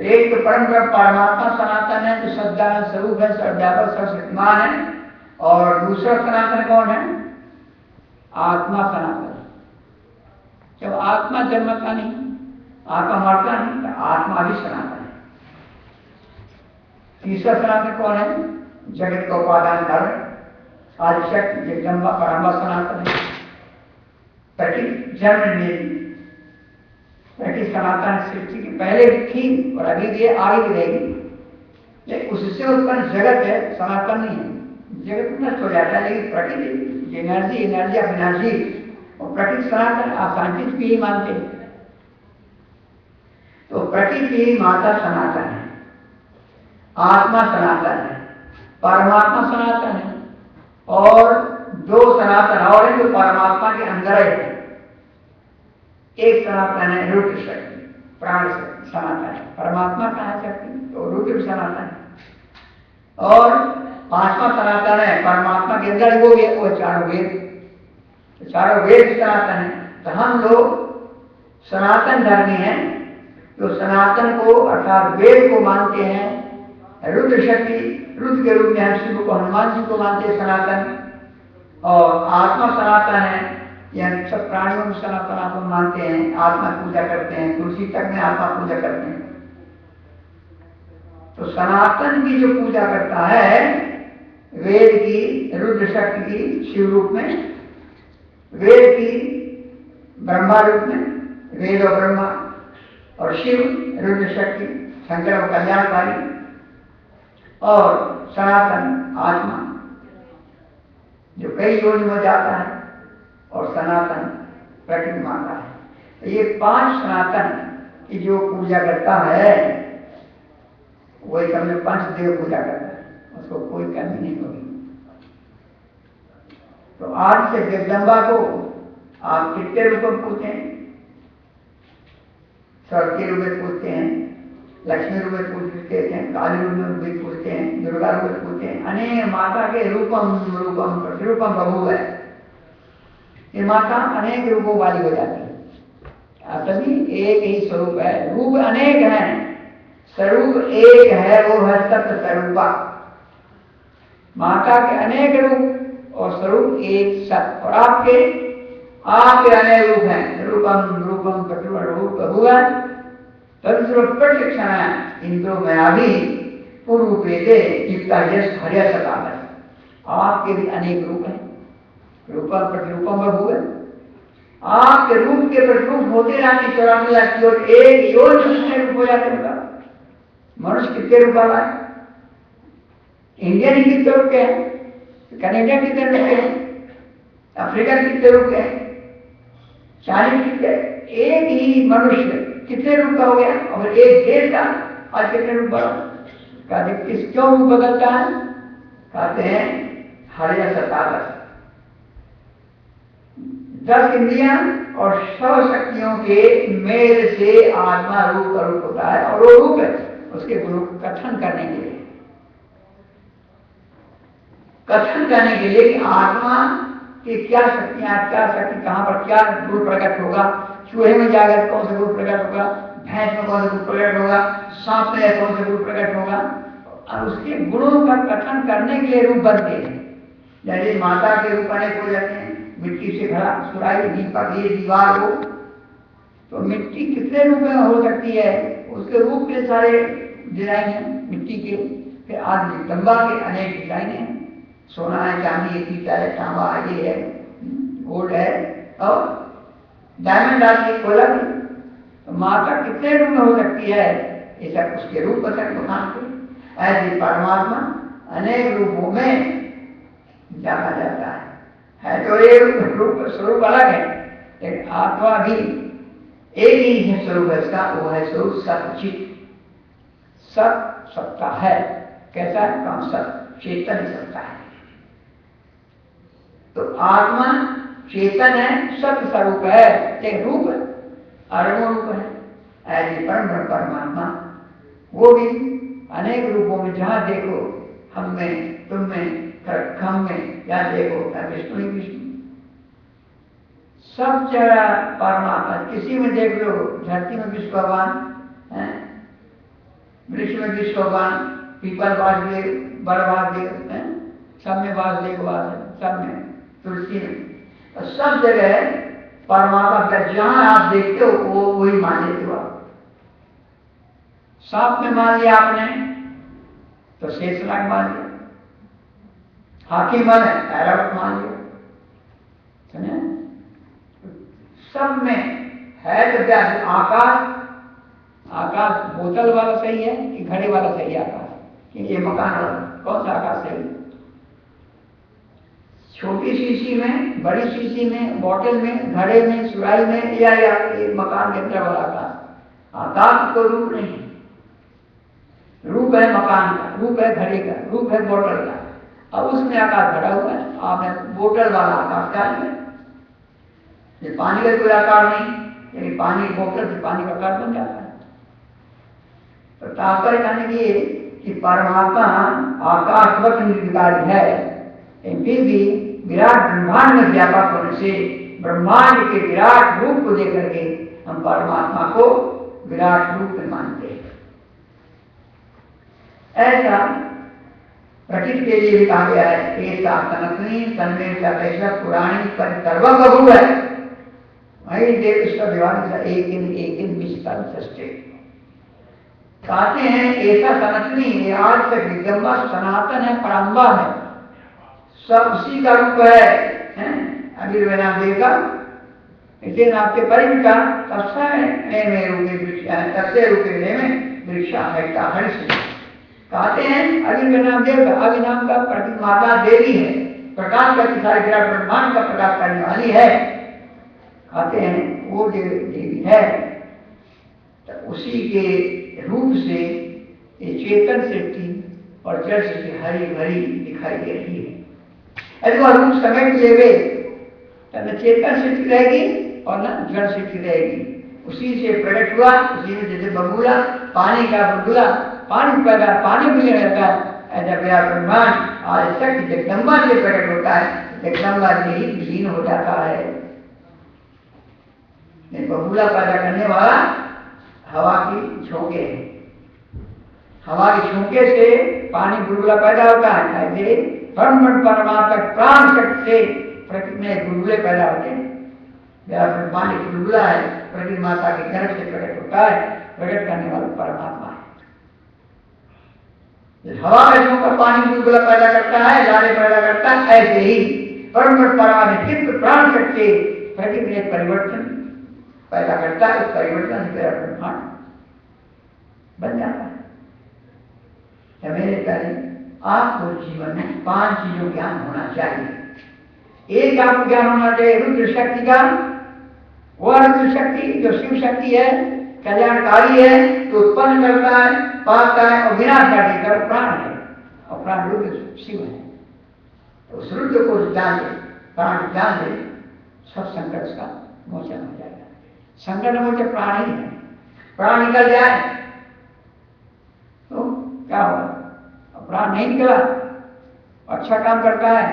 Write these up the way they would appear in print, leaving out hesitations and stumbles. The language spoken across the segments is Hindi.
एक तो परम ब्रह्म परमात्मा सनातन है जो सद्दान स्वरूप है, सर्वव्यापक सर्वशक्तिमान है, और दूसरा सनातन कौन है? आत्मा सनातन। जब आत्मा जन्मता नहीं, आत्मा मरता नहीं, तो आत्मा भी सनातन है। तीसरा सनातन कौन है? जगत का उपादान कारण आदिशक्ति जगदम्बा परम्बा सनातन है। प्रकृति जन्म लेगी, प्रकृति सनातन सृष्टि की पहले भी थी और अभी भी आगे भी रहेगी, लेकिन उससे उत्पन्न जगत है, सनातन नहीं है। जगत नष्ट हो जाता है, लेकिन प्रकृति एनर्जी अविनाशी और प्रकृति सनातन। आप साइंटिस्ट भी ही मानते हैं। तो प्रकृति माता सनातन है, आत्मा सनातन है, परमात्मा सनातन है, और दो सनातन और हैं जो परमात्मा के अंदर है। एक सनातन है रुद्र शक्ति, प्राण शक्ति सनातन है। परमात्मा का है शक्ति, तो रुद्र सनातन है। और पांचवा सनातन है परमात्मा के अंदर वो चारों वेद, तो चारों वेद सनातन है। तो हम लोग सनातन धर्मी हैं, जो सनातन को अर्थात वेद को मानते हैं। रुद्र शक्ति, रुद्र के रूप में हम शिव को, हनुमान जी को मानते हैं सनातन, और आत्मा सनातन है, यह सब प्राणियों में सनातन आत्मा मानते हैं, आत्मा पूजा करते हैं, तुलसी तक में आत्मा पूजा करते हैं। तो सनातन की जो पूजा करता है वेद की, रुद्र शक्ति की शिव रूप में, वेद की ब्रह्मा रूप में, वेद और ब्रह्मा, और शिव रुद्र शक्ति शंकर और कल्याणकारी, और सनातन आत्मा जो कई योनि में जाता है, और सनातन प्रकृति माता है। तो ये पांच सनातन की जो पूजा करता है वही समझो पंचदेव पूजा करता है, उसको कोई कमी नहीं होगी। तो आज से जगदम्बा को आप कितने रूप में पूछते हैं? सरस्वती रूप में पूछते हैं, लक्ष्मी रूप में पूछते हैं, काली रूप में भी पूछते हैं, दुर्गा रूप में पूछते हैं। अनेक माता के रूपम रूपम प्रतिरूपम बहू है। ये माता अनेक रूपों वाली हो जाती है। सभी एक ही स्वरूप है, रूप अनेक हैं, स्वरूप एक है, वो है सत्य स्वरूपा। माता के अनेक रूप और स्वरूप एक सत्य, और आपके अनेक रूप हैं। रूपम रूपम प्रतिरूप बहू है, प्रशिक्षण इंद्रो में अभी पूर्व पेदे युक्ता यश हर्य सकाल। आपके भी अनेक रूप हैं, रूपम प्रतिरूपम बहू है। आपके रूप के प्रतिरूप होते रहते 94 लाख की, और एक योनि कितने रूप हो जाते हैं? मनुष्य कितने रूप वाला है? इंडियन कितने रूप के हैं? कनेडियन कितने रूप के हैं? अफ्रीकन कितने रूप के हैं? चाइनीज कितने? एक ही मनुष्य कितने रूप का हो गया? और एक देश का आज कितने रूप बना? कहते किस क्यों रूप बदलता है? कहते हैं हर्य सतावत। 10 इंद्रियां और 100 शक्तियों के मेल से आत्मा रूप का रूप होता है, और वो रूप है उसके गुरु कथन करने के लिए, कि आत्मा की क्या शक्तियां, क्या शक्ति कहां पर क्या गुरु प्रकट होगा। चूहे में जाकर कौन सा गुरु प्रकट होगा, भैंस में कौन सा गुरु प्रकट होगा, सांप में कौन सा गुरु प्रकट होगा, और उसके गुणों का कथन करने के लिए रूप बनते हैं। जैसे माता के रूप अनेक हो जाते हैं, मिट्टी से घड़ा, सुराई, दीपक, ये दीवार हो, तो मिट्टी कितने रूप में हो सकती है? उसके रूप के सारे डिजाइन है मिट्टी के। फिर आज जगदम्बा के अनेक डिजाइन है, सोना है, चांदी है, पीतल है, तांबा ये है, गोल्ड है, और डायमंड आदि खोला भी। तो माता कितने रूप में हो सकती है? ये सब उसके रूप बताते। ऐसे परमात्मा अनेक रूपों में जाना जाता है तो ये रूप स्वरूप अलग है, लेकिन आत्मा भी एक ही है स्वरूप है इसका, वो है स्वरूप सच्चित। सत सत्ता है, कैसा है? काम सत चेतन सत्ता है। तो आत्मा चेतन है, सत्य स्वरूप है, एक रूप है, अरबों रूप है। ऐसे परम परमात्मा वो भी अनेक रूपों में, जहां देखो हम में, तुम में, हम में, या देखो विष्णु ही विष्णु, सब जगह परमात्मा। किसी में देख लो, धरती में विष्णु भगवान है, वृक्ष में भी श्लोकान, पीपल वासुदेव, बड़ वासुदेव है, सब में वासुदेव वास है, सब में, तुलसी में, तो सब जगह परमात्मा का जहां आप देखते हो वो वही मान लेते हो आप। सांप में मान लिया आपने तो शेषनाग मान लिया, हाथी मन है ऐरावत मान लिया, समझे? सब में है तो क्या? आकाश, आकाश बोतल वाला सही है कि घड़े वाला सही है? आकाश कि ये मकान वाला, कौन सा आकाश सही है? छोटी शीशी में, बड़ी शीशी में, बोतल में, घड़े में, सुराही में, या ये मकान के अंदर वाला आकाश? आकाश को रूप नहीं, रूप है मकान का, रूप है घड़े का, रूप है बोतल का। अब उसमें आकाश भरा हुआ है, आपने बोतल वाला आकाश डाल दिया। ये पानी का कोई आकार नहीं, यदि पानी बोतल से पानी का आकार बन जाता है। तो तात्पर्य कहने की कि परमात्मा आकाशवत निर्विकारी है, फिर भी विराट ब्रह्मांड में व्यापक होने से ब्रह्मांड के विराट रूप को देख करके हम परमात्मा को विराट रूप में मानते हैं। ऐसा प्रकृति के लिए भी कहा गया है, ऐसा सनातनी तन्में ऐसा पुराणी पर सर्वबहु है, वही देव ईश्वर दिवाली का एक दिन विस्तार सृष्टि कहते हैं। ऐसा सनातनी आज तक विदम्बा सनातन है, पराम्बा है, सब उसी का रूप है। अभी नाम देगा इसे नाम के परिम का तस्से रूपे में वृक्षा हटा हर्ष कहते हैं। अभी नाम देव का, अभी नाम का प्रति माता देवी है, प्रकाश करती सारे विराट ब्रह्मांड का प्रकाश करने वाली है, कहते हैं वो देवी है। तो उसी के रूप से ये चेतन सृष्टि और जड़ सृष्टि हरी भरी दिखाई दे रही है। यदि वह रूप समेट लेवे तो न चेतन सृष्टि रहेगी और न जड़ सृष्टि रहेगी। उसी से प्रकट हुआ, उसी में जैसे बबूला पानी का बुलबुला पानी पैदा पानी भी रहता है, ऐसा विराट ब्रह्मांड आज तक जगदम्बा से प्रकट होता है, जगदम्बा से ही विलीन हो जाता है। बबूला पैदा करने वाला हवा की झोंके है, हवा के झोंके से पानी बुलबुला पैदा होता है। ऐसे परमात्मा प्राण शक्ति से प्रकृति में बुलबुले पैदा होते हैं। पानी बुलबुला है, प्रकृति माता के गर्भ से प्रकट होता है, प्रकट करने वाला परमात्मा है। हवा में झोंका पानी बुलबुला पैदा करता है, लाले पैदा करता है, ऐसे ही परमात्मा चित्त प्राण शक्ति प्रकृति में परिवर्तन पैदा करता है। उस परिवर्तन से मेरा ब्रह्मांड बन जाता है। तो मेरे प्यारे, आपको जीवन में 5 चीजों ज्ञान होना चाहिए। एक आपको ज्ञान होना चाहिए रुद्र शक्ति का, वह रुद्र शक्ति जो शिव शक्ति है, कल्याणकारी है, जो उत्पन्न करता है, पाता है और विनाशकारी है, प्राण है, और प्राण रुद्र शिव है। तो उस रुद्र को जान ले, प्राण जान ले, सब संकट का मोचन हो जाएगा। संकट मोचन प्राण ही है। प्राण निकल जाए तो क्या होगा? प्राण नहीं निकला, अच्छा काम करता है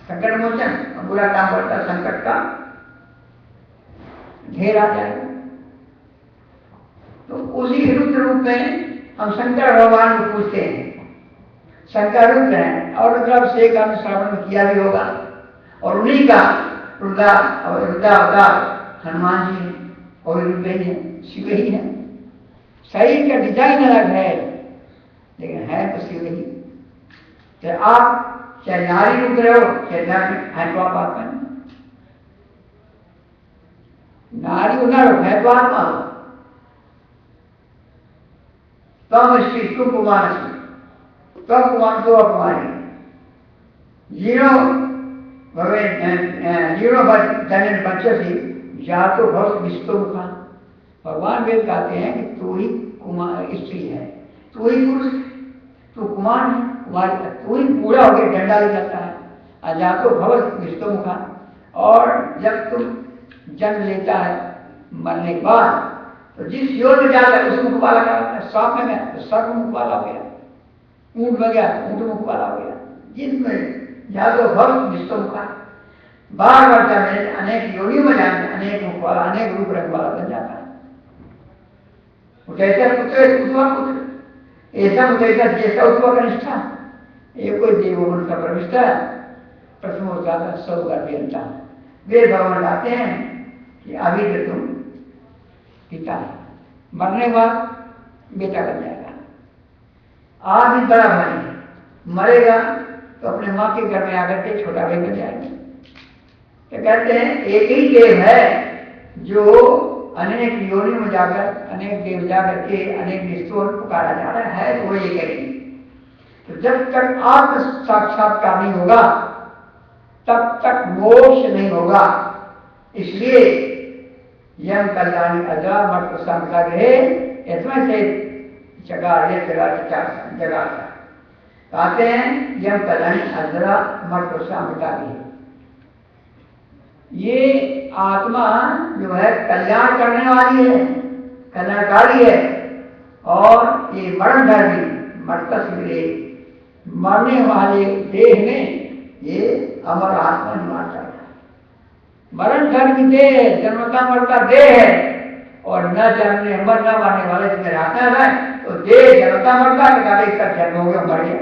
संकट मोचन, और बुरा काम करता है संकट का ढेर आ जाएगा। तो उसी रुद्र रूप में हम शंकर भगवान को पूछते हैं। शंकर रुद्र है और रुद्राभिषेक हमने श्रावण में किया भी होगा, और उन्हीं का रुद्रावतार हनुमान जी है, और रुद्र ही है, शिव ही है। शरीर का डिजाइन अलग है लेकिन है तो शिव ही। तो आप चाहे नारी रुद्र हो, चाहे है तो आप आत्मा, नारी हो नर है तो आत्मा हो। तम श्री तु कुमार तब कुमार तो कुमारी जीरो भवे जीरो धन पंचसी जातो भव विस्तो मुखा। भगवान वेद कहते हैं कि तू ही कुमार स्त्री है, तू ही पुरुष, तू कुमार है, कुमारी, तू ही पूरा हो गया, डंडा ले जाता है। अजातो भव विस्तो मुखा। और जब तुम जन्म लेता है मरने के बाद, तो जिस योनि में जाता है उसको मुख वाला कहता है। सांप में गया तो सर्प मुख वाला हो गया, ऊंट में गया ऊंट मुख वाला हो गया। जिसमें जातो भव विस्तो मुखा, बार बार जाने अनेक योनियों में जाने अनेक मुख वाला, अनेक रूप रंग वाला बन जाता है। वो कैसे पुत्र पुत्र, ऐसा मुझे जैसा उत्पक निष्ठा ये कोई देवो उनका प्रविष्टा प्रथम जाता सब अभियंता। वे भगवान कहते हैं कि अभी तो तुम पिता है, मरने के बाद बेटा बन जाएगा। आज भी बड़ा भाई मरेगा तो अपने माँ के घर में आकर के छोटा भाई बन जाएगा। तो कहते हैं एक ही देव है जो अनेक योनि में जाकर अनेक देव जाकर के अनेक निष्ठों में पुकारा जा रहा है, वो एक ही। तो जब तक आत्म साक्षात्कार नहीं होगा तब तक मोक्ष नहीं होगा। इसलिए यम कल्याणी अजा मत संता गए इसमें से जगा कहते हैं यम कल्याणी अजरा मत संता गए। ये आत्मा जो है कल्याण करने वाली है, कल्याणकारी है, और ये मरण धर्मी मर्तस्वीरे मरने वाले देह में ये अमर आत्मा निवास है। मरण धर्मी देह जन्मता मरता देह है, और न जन्मने मर न मरने वाले इसमें रहता है। तो देह जन्मता मरता है, इसका जन्म हो गया, मर गया।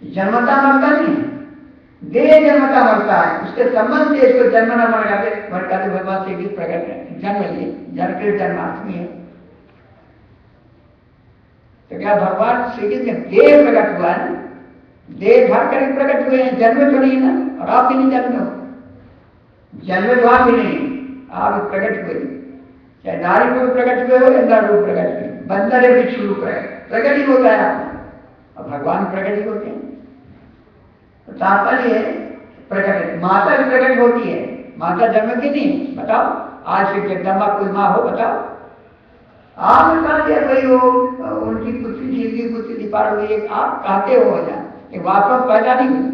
जन्मता मरता नहीं, देह जन्मता मरता है, उसके संबंध से इसको जन्म न मर जाते भगवान श्री कृष्ण प्रकट है, जन्म लिए जन्म जन्माष्टमी है। तो क्या भगवान श्री कृष्ण देह प्रकट हुआ है, देह धार कर प्रकट हुए हैं, जन्म तो नहीं ना। और आप भी नहीं जन्म हो, जन्म तो आप भी नहीं, आप प्रकट हुए, चाहे नारी रूप प्रकट हुए हो या नर रूप प्रकट हुए, बंदर है भिक्षु रूप प्रकट ही होता है आपको, और भगवान प्रकट ही होते हैं। तो तात्पर्य है प्रकट, माता भी प्रकट होती है, माता जन्म की नहीं। बताओ आज से जगदम्बा कोई माँ हो, बताओ आप बता दिया भाई हो उनकी पुत्री जिंदगी पुत्री दीपार हुई, आप कहते हो जाए वास्तव पैदा नहीं हुई,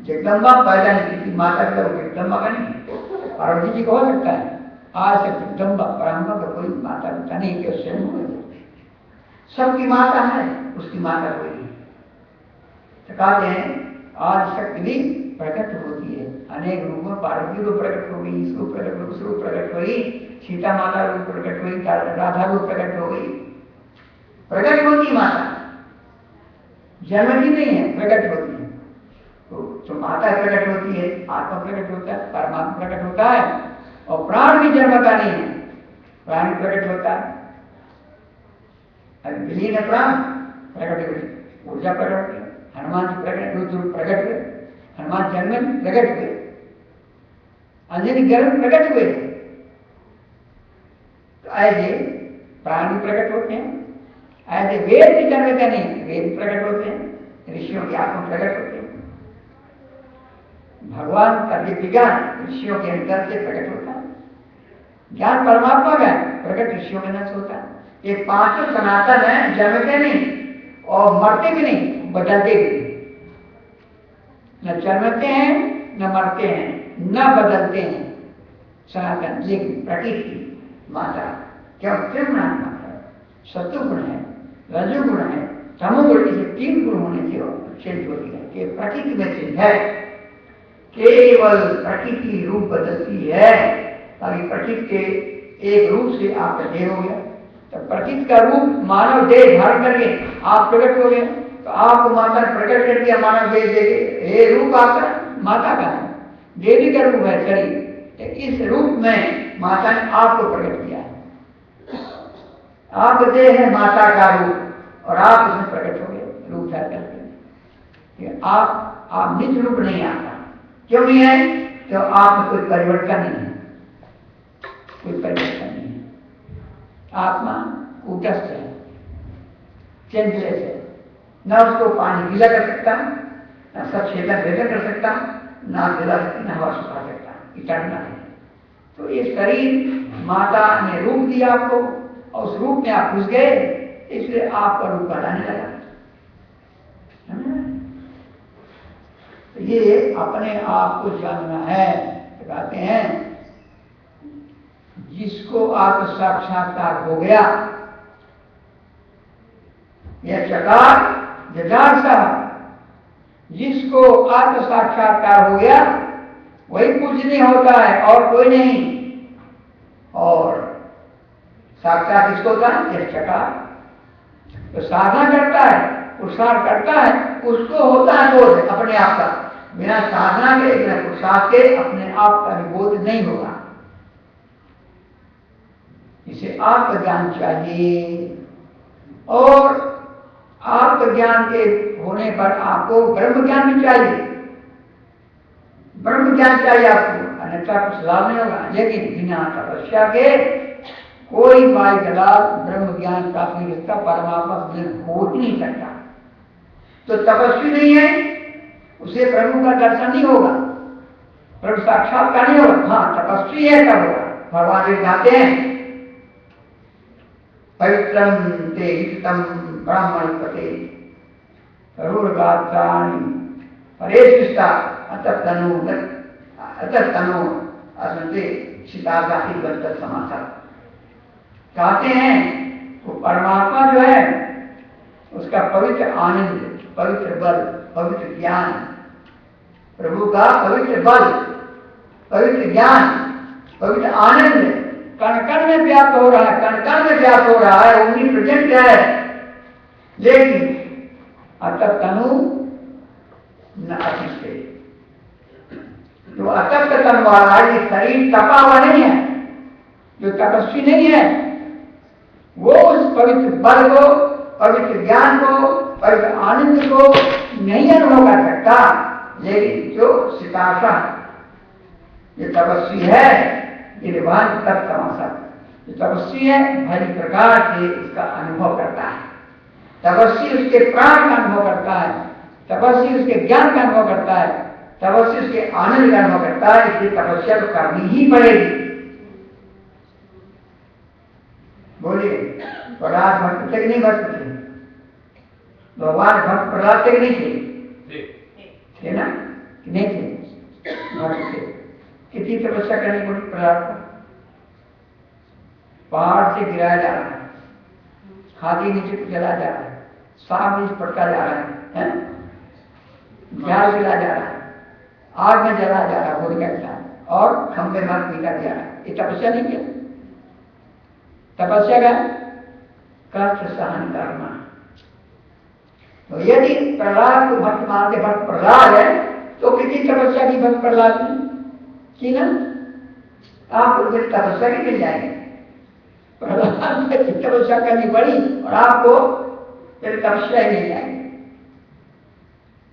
जगदम्बा पैदा नहीं की थी, माता का जगदम्बा का नहीं। पार्वती जी को हो सकता है, आज से जगदम्बा परम्बा का कोई माता पिता नहीं, कि स्वयं हुए सबकी माता है, उसकी माता कोई नहीं। तो कहते हैं आज शक्ति भी प्रकट होती है अनेक रूपों, पार्वती रूप प्रकट हो गई, इस रूप प्रकट हो, उस रूप प्रकट हुई, सीता माता रूप प्रकट हुई, राधा रूप प्रकट हो गई, प्रकट होती माता, जन्म ही नहीं है, प्रकट होती है। तो माता प्रकट होती है, आत्मा प्रकट होता है, परमात्मा प्रकट होता है, और प्राण भी जन्मता नहीं है, प्राण प्रकट होता है। विलीन है प्राण, प्रकट हुई ऊर्जा प्रकट हुई, हनुमान जी प्रकट रुद्र प्रकट हुए, हनुमान जन्म प्रकट हुए, अंजनी गर्भ प्रकट हुए। तो ऐसे प्राण भी प्रकट होते हैं, ऐसे वेद भी जन्मते नहीं, वेद प्रकट होते हैं, ऋषियों की आत्मा प्रकट होते हैं। भगवान का दिव्य ज्ञान ऋषियों के अंतर से प्रकट होता है, ज्ञान परमात्मा का प्रकट ऋषियों में न होता है। ये पांचों सनातन है, जन्मते नहीं और मरते भी नहीं, बदलते भी नहीं, न जन्मते हैं न मरते हैं न बदलते हैं, सनातन। लेकिन प्रकृति माता क्या त्रिगुण है, सत्वगुण है, रजोगुण है, तमोगुण, इसे तीन गुण होने से चेंज होती है कि प्रकृति में चेंज है, केवल प्रकृति रूप बदलती है। ताकि प्रकृति के एक रूप से आपका देह हो गया, तो प्रकृति का रूप मानव देह धारण करके आप प्रकट हो गए, तो आपको माता ने प्रकट कर दिया मानव देह देके, ये रूप आपका माता का है, देवी का रूप है शरीर, इस रूप में माता ने आपको प्रकट किया है। आप देह है माता का रूप, और आप इसमें प्रकट हो गए रूप धारण करके। आप निज रूप नहीं आता, क्यों नहीं है? तो आप में कोई परिवर्तन नहीं है, कोई परिवर्तन नहीं है। आत्मा कूटस्थ है, चेंजलेस है, न उसको पानी गीला कर सकता, न सब छेदन भेदन कर सकता, न गीला न हवा सुखा सकता, इतना है। तो ये शरीर माता ने रूप दिया आपको, और उस रूप में आप घुस गए, इसलिए आपका रूप बढ़ाने लगा। तो ये अपने आप को जानना है। तो कहते हैं जिसको आत्म साक्षात्कार हो गया, यह चकार जजासा, जिसको आत्म साक्षात्कार हो गया वही पूजनीय होता है और कोई नहीं। और साक्षात किसको होता है? यह चकार तो साधना करता है, पुरुषार्थ करता है, उसको होता है बोध अपने आप का। बिना साधना के, बिना पुरुषार्थ के अपने आप का बोध नहीं होगा। इसे आत्मज्ञान चाहिए, और आत्मज्ञान के होने पर आपको ब्रह्म ज्ञान भी चाहिए। ब्रह्म ज्ञान चाहिए आपको, अन्यथा कुछ लाभ नहीं होगा। लेकिन बिना तपस्या के कोई माई दलाल ब्रह्म ज्ञान प्राप्त नहीं सकता, परमात्मा हो ही नहीं सकता। तो तपस्वी नहीं है, उसे प्रभु का दर्शन नहीं होगा, प्रभु साक्षात्कार नहीं होगा। हाँ, तपस्वी है तब होगा। भगवान जी कहते हैं पवित्रम ते हितम ब्राह्मणपते करोड़गात्राणि परेशिष्टा अतस्तनु असंते सीतागा हितवंत समासा। कहते हैं वो परमात्मा जो है उसका पवित्र आनंद, पवित्र बल, पवित्र ज्ञान, प्रभु का पवित्र बल, पवित्र ज्ञान, पवित्र आनंद कण कण में व्याप्त हो रहा है, कण कण में व्याप्त हो रहा है, उन्हीं प्रेजेंट है। लेकिन अतः तनु न अतिष्ठे, जो अतप्त तन वाला है, शरीर तपा हुआ नहीं है, जो तपस्वी नहीं है, वो उस पवित्र बल को, पवित्र ज्ञान को, पवित्र आनंद को नहीं अनुभव कर सकता। लेकिन जो सिताशा, जो तपस्वी है, निर्वाण तब तमाशा, जो तपस्वी है भली प्रकार से उसका अनुभव करता है। तपस्वी उसके प्राण का अनुभव करता है, तपस्वी उसके ज्ञान का अनुभव करता है, तपस्वी उसके आनंद का अनुभव करता है। इसलिए तपस्या तो करनी ही पड़ेगी। बोलिए, प्रहलाद भक्त थे कि नहीं भक्त थे? भगवान भक्त प्रहलाद थे कि नहीं थे ना? कि नहीं थे? भक्त थे। कितनी तपस्या करनी पड़ी प्रहलाद को? पहाड़ से गिराया जा रहा है, हाथी नीचे को चला जा रहा है, सांप नीचे पटका जा रहा है, झाड़ गिरा जा रहा है, आग में जला जा रहा है गोली के साथ, और खंभे मार पीटा जा रहा है। ये तपस्या नहीं किया? तपस्या का कष्ट सहन करना। तो यदि प्रहलाद को भक्त मानते, भक्त प्रहलाद है, तो कितनी तपस्या की भक्त प्रहलाद ने की ना? आप उनकी तपस्या की मिल जाएंगे। प्रहलाद में तपस्या करनी पड़ी और आपको फिर तपस्या ही मिल जाएगी।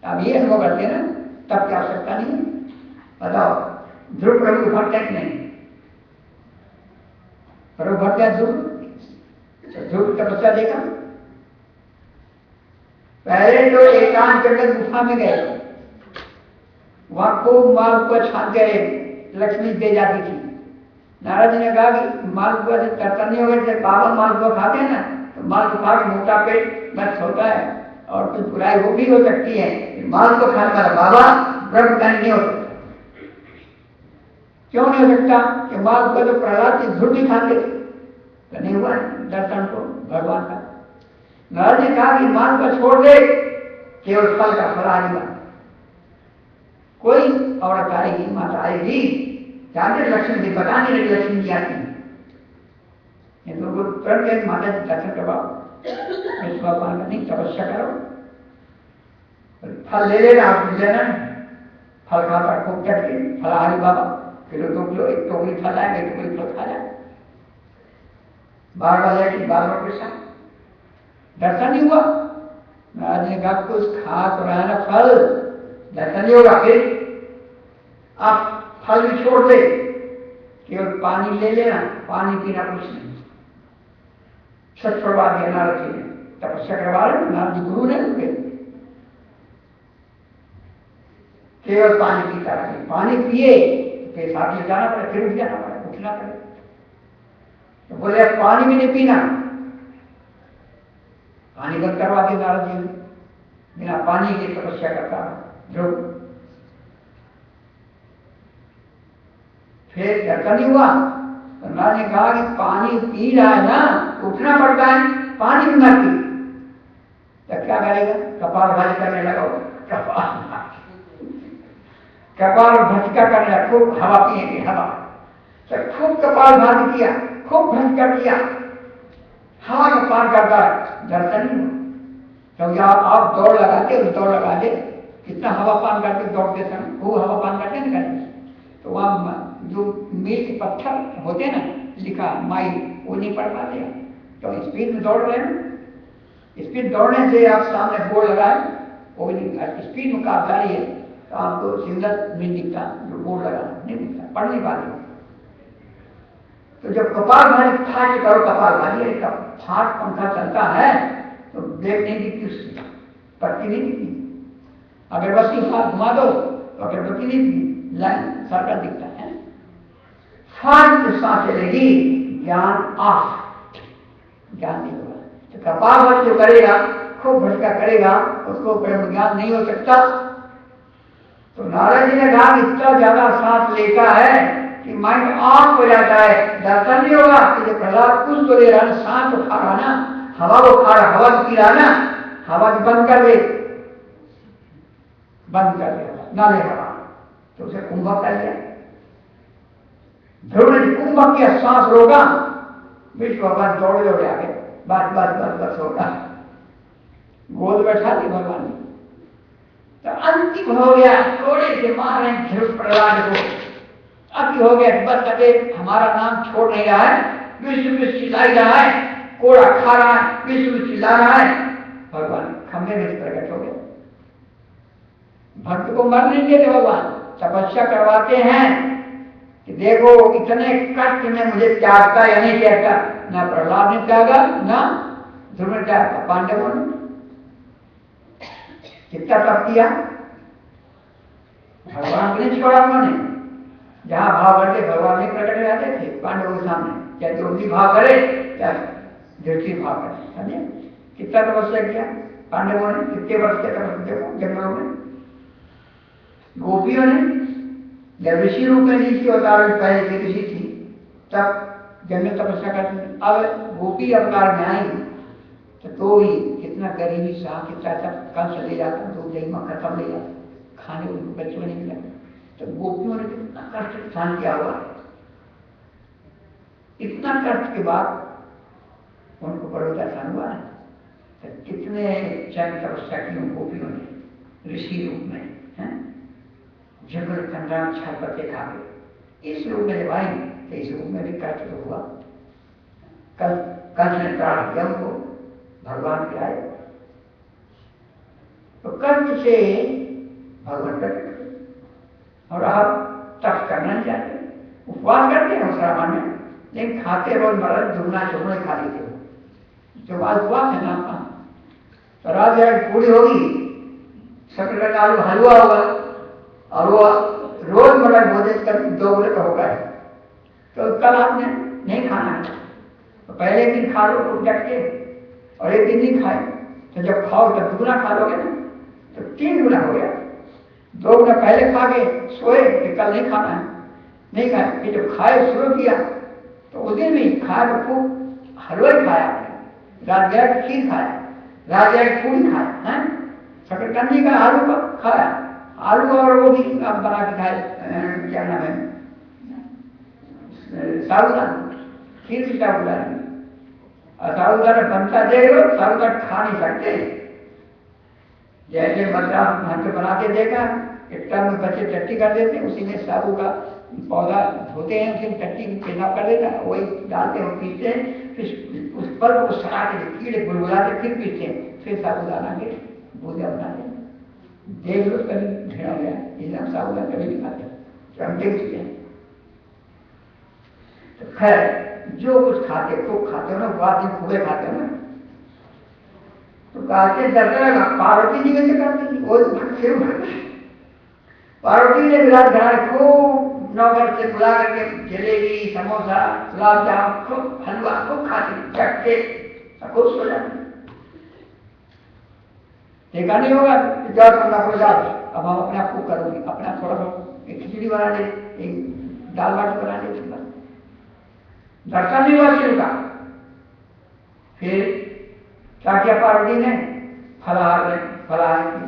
आप ये अनुभव करते हैं ना, तब क्या आवश्यकता नहीं है। बताओ, ध्रुव प्रभु भक्त है कि नहीं? प्रभु भक्त है ध्रुव? ध्रुव तपस्या देखा? पहले तो एकांत जगत गुफा में गए, वहां खूब मालपुआ छानते रहे, लक्ष्मी दे जाती थी। नारद जी ने कहा कि मालपुआ से तरतर नहीं हो गए, जब बाबा मालपुआ खाते हैं ना, तो मालपुआ के मोटा पेट मस्त होता है और कुछ बुराई वो भी हो सकती है। मालपुआ खाने वाला बाबा ब्रह्मज्ञानी नहीं हो सकता। क्यों नहीं हो सकता? कि मालपुआ तो प्रहलाद की ध्रुव भी खाते थे, तो नहीं हुआ दर्शन को भगवान का। नारद ने कहा कि मालपुआ छोड़ दे, केवल फल का फल आएगा। कोई औरत आएगी, माता आएगी, जानते लक्ष्मी जी पता नहीं लगी लक्ष्मी जी आती है, तो तुरंत माता जी दर्शन करवाओ, भगवान का नहीं तपस्या करो, फल ले लेना, आप लेना, फल खाता खूब चढ़ के फलाहारी बाबा, किलो 2 किलो, एक टोकरी फल आएगा, एक टोकरी फल खा जाए, बार बार लेकिन बार बार के साथ दर्शन नहीं हुआ। महाराज ने कहा कुछ खा तो रहा ना, फल दर्शन नहीं होगा। फिर आप फल भी छोड़ दे, केवल पानी ले लेना, पानी पीना कुछ नहीं। सच करवा दिया नारद जी ने, तपस्या करवा रहे नारद जी गुरु ने उनके, केवल पानी पीता रहे। पानी पिए फिर साथ में जाना पड़े, फिर उठ जाना पड़े, उठना पड़े। तो बोले पानी भी नहीं पीना, पानी बंद करवा दिया नारद जी ने, बिना पानी की तपस्या करता ध्रुव। फिर दर्शन नहीं हुआ तो नारद ने कहा कि पानी पी रहा है ना, उठना पड़ता है, पानी भी मत पी, तो क्या करेगा? कपाल भाजी करने लगा, कपाल भटका करने लगा, खूब हवा पिएंगे, हवा। तो खूब कपाल भाजी किया, खूब भटका किया, हवा का पान करता है, दर्शन नहीं हुआ। क्योंकि आप दौड़ लगाते हो, दौड़ लगा दे, कितना हवा पान करके दौड़ते समय, वो हवा पान करते नहीं करते। तो वहाँ जो मील के पत्थर होते हैं ना, लिखा माइल, वो नहीं पढ़ पाते। तो स्पीड में दौड़ रहे हैं, स्पीड दौड़ने से आप सामने बोर्ड लगाए, वो नहीं, स्पीड में आप जारी है तो आपको सिंगल नहीं दिखता, जो बोर्ड लगा नहीं दिखता, पढ़ नहीं पाते। तो जब कपाल भारी फाट करो, कपाल भारी है, फाट पंखा चलता है तो ब्रेक नहीं दिखती, उसकी पट्टी नहीं दिखती। अगरबत्ती हाथ घुमा दो तो अगरबत्ती नहीं दिखती, लाइन सर्कल दिखता है। फाट सांस चलेगी, ज्ञान ऑफ, ज्ञान नहीं होगा। तो कपाल भारी जो करेगा, खूब भटका करेगा, उसको ब्रह्म ज्ञान नहीं हो सकता। तो नारद जी ने कहा इतना ज्यादा सांस लेता है कि माइंड ऑफ हो जाता है, दर्शन नहीं होगा। कि जो प्रहलाद कुछ तो ले रहा है, सांस उठा रहा ना, हवा को खा रहा, हवा पी रहा ना, हवा बंद कर दे, बंद कर दे, ना ले हवा, तो उसे कुंभक कर दिया। ध्रुव ने कुंभक किया, सांस रोका, विश्व भगवान दौड़े दौड़े आगे, बस बस बस बस होगा, गोद बैठा दी भगवान ने। तो अंतिम हो गया, थोड़े से मार रहे ध्रुव प्रहलाद को, अब हो गया, बस अबे हमारा नाम छोड़ नहीं रहा है, विश्व विश्व चिल्ला रहा है, कोड़ा खा रहा है, विश्व विश्व चिल्ला रहा है। भगवान खंभे में प्रकट हो गए। भक्त को मर नहीं देते भगवान, तपस्या करवाते हैं कि देखो इतने कष्ट में मुझे त्यागता या नहीं त्यागता। ना प्रहलाद ने त्यागा, ना ध्रुव ने त्यागा, पांडवों ने कितना तप किया, भगवान को नहीं छोड़ा उन्होंने। जहां भाव करते भगवान नहीं प्रकट हो जाते थे पांडवों के सामने, चाहे द्रौपदी भाव करे या युधिष्ठिर भाव करे, समझे कितना तपस्या किया पांडवों ने, कितने वर्ष के तपस्या जंगलों में। गोपियों ने जब ऋषि रूप में ऋषि अवतार में पहले से ऋषि थी, तब जंगल तपस्या करती थी। अब गोपी अवतार में आई तो ही कितना गरीबी सहा, कितना सब कल चले जाता, दूध दही मक्खन सब ले जाता, खाने को बच्चों नहीं मिला। तो गोपियों ने कितना कष्ट सहन किया हुआ। इतना कष्ट के बाद उनको बड़ो दर्शन हुआ है। तो कितने चैन तपस्या की उन गोपियों ने ऋषि रूप में, हैं जंगल संग्राम छाल पत्ते खा गए। इस रूप में भाई, तो इस रूप में भी कष्ट तो हुआ। कल ने प्राण किया उनको, भगवान के आए तो कष्ट से भगवान प्रकट। और आप तप करना नहीं चाहते, उपवास करते हैं उस रामायण में, लेकिन खाते रोज मरद दुगना चुगना खा लेते हो, जो आज उपवास है ना आपका। तो रात जाए पूरी होगी, शक्कर का आलू हलवा होगा, और वो रोज मरद भोजन कर 2 बजे का होगा है। तो कल आपने नहीं खाना है, तो पहले एक दिन खा लो तो डट के, और एक दिन नहीं खाए, तो जब खाओ तब दुगना खा लोगे ना, तो 3 गुना हो गया। 2 गुना पहले खा के सोए कि कल नहीं खाना है, नहीं खाए, फिर जब खाए शुरू किया तो उस दिन भी खाया तो खूब हलवा ही खाया आपने, रात गया की खीर खाया, रात गया की पूरी खाया, है शकरकंदी का आलू का खाया, आलू और वो भी आप बना के खाए, क्या नाम है, साबुदाना, खीर भी साबुदाना, और साबुदाना बनता देख लो, साबुदाना खा नहीं सकते। जैसे मद्रास घर पे बना के देखा, एक टब में बच्चे टट्टी कर देते हैं, उसी में साबू का पौधा धोते हैं, उसी में टट्टी पेशाब कर देता है, वही डालते हैं, पीसते हैं, फिर उस पल्प को सड़ा के कीड़े बुलबुलाते फिर पीसते हैं, फिर साबुदाना के भूजा बनाते हैं। देख लो कभी ढेरा गया, इसलिए साबुदाना कभी नहीं खाते, तो हम देख चुके हैं। तो खैर जो कुछ खाते खूब खाते हो ना, बाद में खूबे खाते हो ना, तो कहते दर्शन पार्वती जी कैसे करती थी, वो पार्वती ने विराट घराने खूब नौकर से बुला करके जलेबी, समोसा, गुलाब जामुन, खूब हलवा खूब खाती, चटके खूब सो जाती। देखा नहीं होगा, जाओ तुम ना जाओ, अब हम अपने आप को करोगे, अपना थोड़ा सा एक खिचड़ी बना दे, एक दाल बाटी बना दे, दर्शन नहीं हुआ शिव का। फिर क्या किया पार्वती ने, फलाहार किया,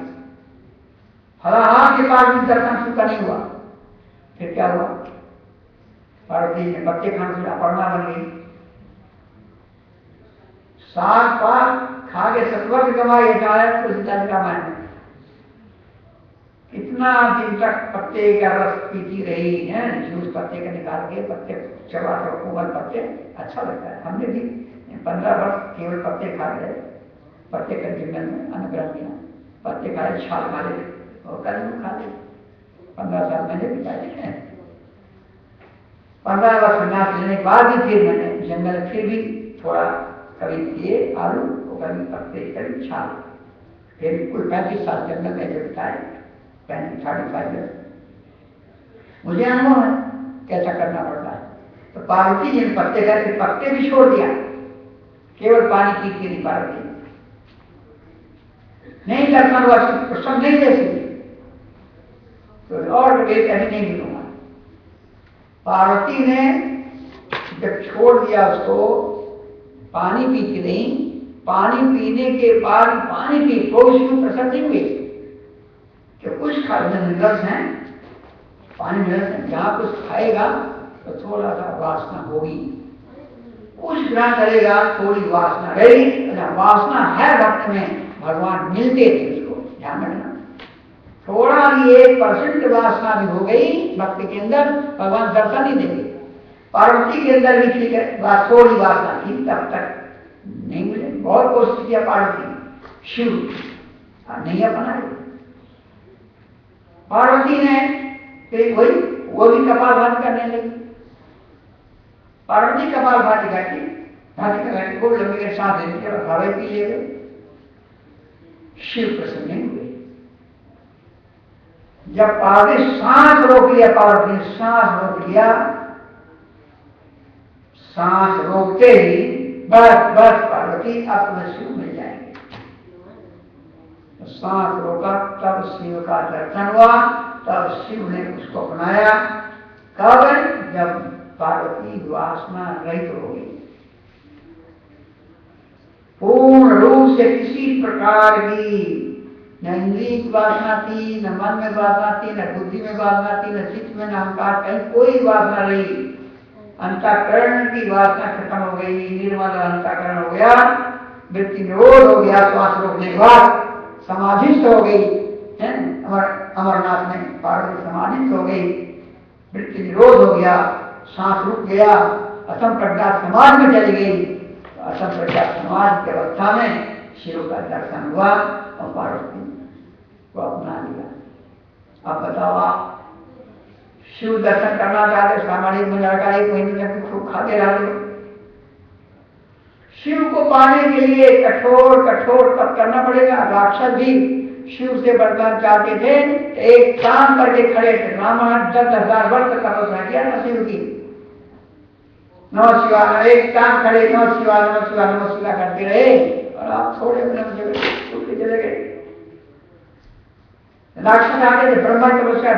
फलाहार के बाद भी दर्शन शिव का नहीं हुआ। फिर क्या हुआ, पार्वती ने बच्चे खाने से अपर्णा बन गई, साग पात खा के सत्वर कमाई अचानक कुछ दल का मन कितना दिन तक पत्ते का रस पीती रही है, जूस पत्ते का निकाल के पत्ते चबा कर कोमल पत्ते अच्छा लगता है। हमने भी 15 वर्ष केवल पत्ते खा रहे, पत्ते का जंगल में अनुग्रह किया, पत्ते खाए छाल खा ले और कल खा ले। 15 साल मैंने बिताए। 15 वर्ष संन्यास लेने के बाद भी फिर मैंने जंगल फिर भी थोड़ा कभी किए आलू और कभी पत्ते कभी छाल, फिर कुल 35 साल जंगल में जो बिताए, 35 ईयर्स। मुझे अनुभव है कैसा करना पड़ता है। तो पार्वती जी ने पत्ते करके पत्ते भी छोड़ दिया, केवल पानी पी के नहीं पार्वती नहीं दर्शन हुआ, प्रसन्न नहीं जैसी तो और वे कभी नहीं मिलूंगा। पार्वती ने जब छोड़ दिया उसको, पानी पीती नहीं, पानी पीने के बाद पानी पी तो उसको प्रसन्न नहीं हुई कि कुछ खाने मिनरल्स हैं, पानी मिनरल्स हैं, जहां कुछ खाएगा तो थोड़ा सा वासना होगी, कुछ ग्रहण करेगा थोड़ी वासना रहेगी। वासना है भक्त में, भगवान मिलते थे उसको, ध्यान रखना। थोड़ा भी 1% वासना भी हो गई भक्ति के अंदर, भगवान दर्शन नहीं देंगे। पार्वती के अंदर भी ठीक है, थोड़ी वासना थी, तब तक नहीं मिले। बहुत कोशिश किया पार्वती, शिव नहीं अपनाए। पार्वती ने फिर वो भी कपाल भाती करने लगी। पार्वती कपाल भाती करके खूब लंबी के साथ हवा पी ले गए। शिव प्रसन्न नहीं हुए। जब पार्वती सांस रोक लिया, पार्वती ने सांस रोक लिया, सांस रोकते ही बस पार्वती अब तुम्हें शिव मिल जाएंगे। तो सांस रोका, तब शिव का दर्शन हुआ, तब शिव ने उसको अपनाया। कब? जब पार्वती वासना रहित हो गई, पूर्ण रूप से किसी प्रकार की न इंद्रिय की वासना थी, न मन में वासना थी, न बुद्धि में वासना थी, न चित्त में, न अहंकार, कहीं कोई वासना रही। अंतःकरण की वासना खत्म हो गई, निर्मल अंतःकरण हो गया, वृत्ति निरोध हो गया। श्वास रोकने के बाद समाधिस्थ हो गई है। अमरनाथ में पार्वती समाधिस्थ हो गई, वृत्ति निरोध हो गया, सांस रुक गया, असम प्रज्ञात समाज में चली गई। तो असम प्रज्ञात समाज की अवस्था में शिव का दर्शन हुआ और पार्वती को अपना लिया। अब बताओ, आप शिव दर्शन करना चाहते, सामाजिक में लड़का 1 महीने तक खूब खाते रहते। शिव को पाने के लिए कठोर तप करना पड़ेगा। राक्षस भी शिव से वरदान चाहते थे, एक काम करके खड़े थे। रामायण 10,000 वर्ष तपस्या किया ना शिव की। नमः शिवाय, एक काम खड़े, नमः शिवाय नमः शिवाय नमः शिवाय करते रहे, और आप थोड़े अपने जगह चले गए। राक्षस आगे थे, ब्रह्मा तपस्या,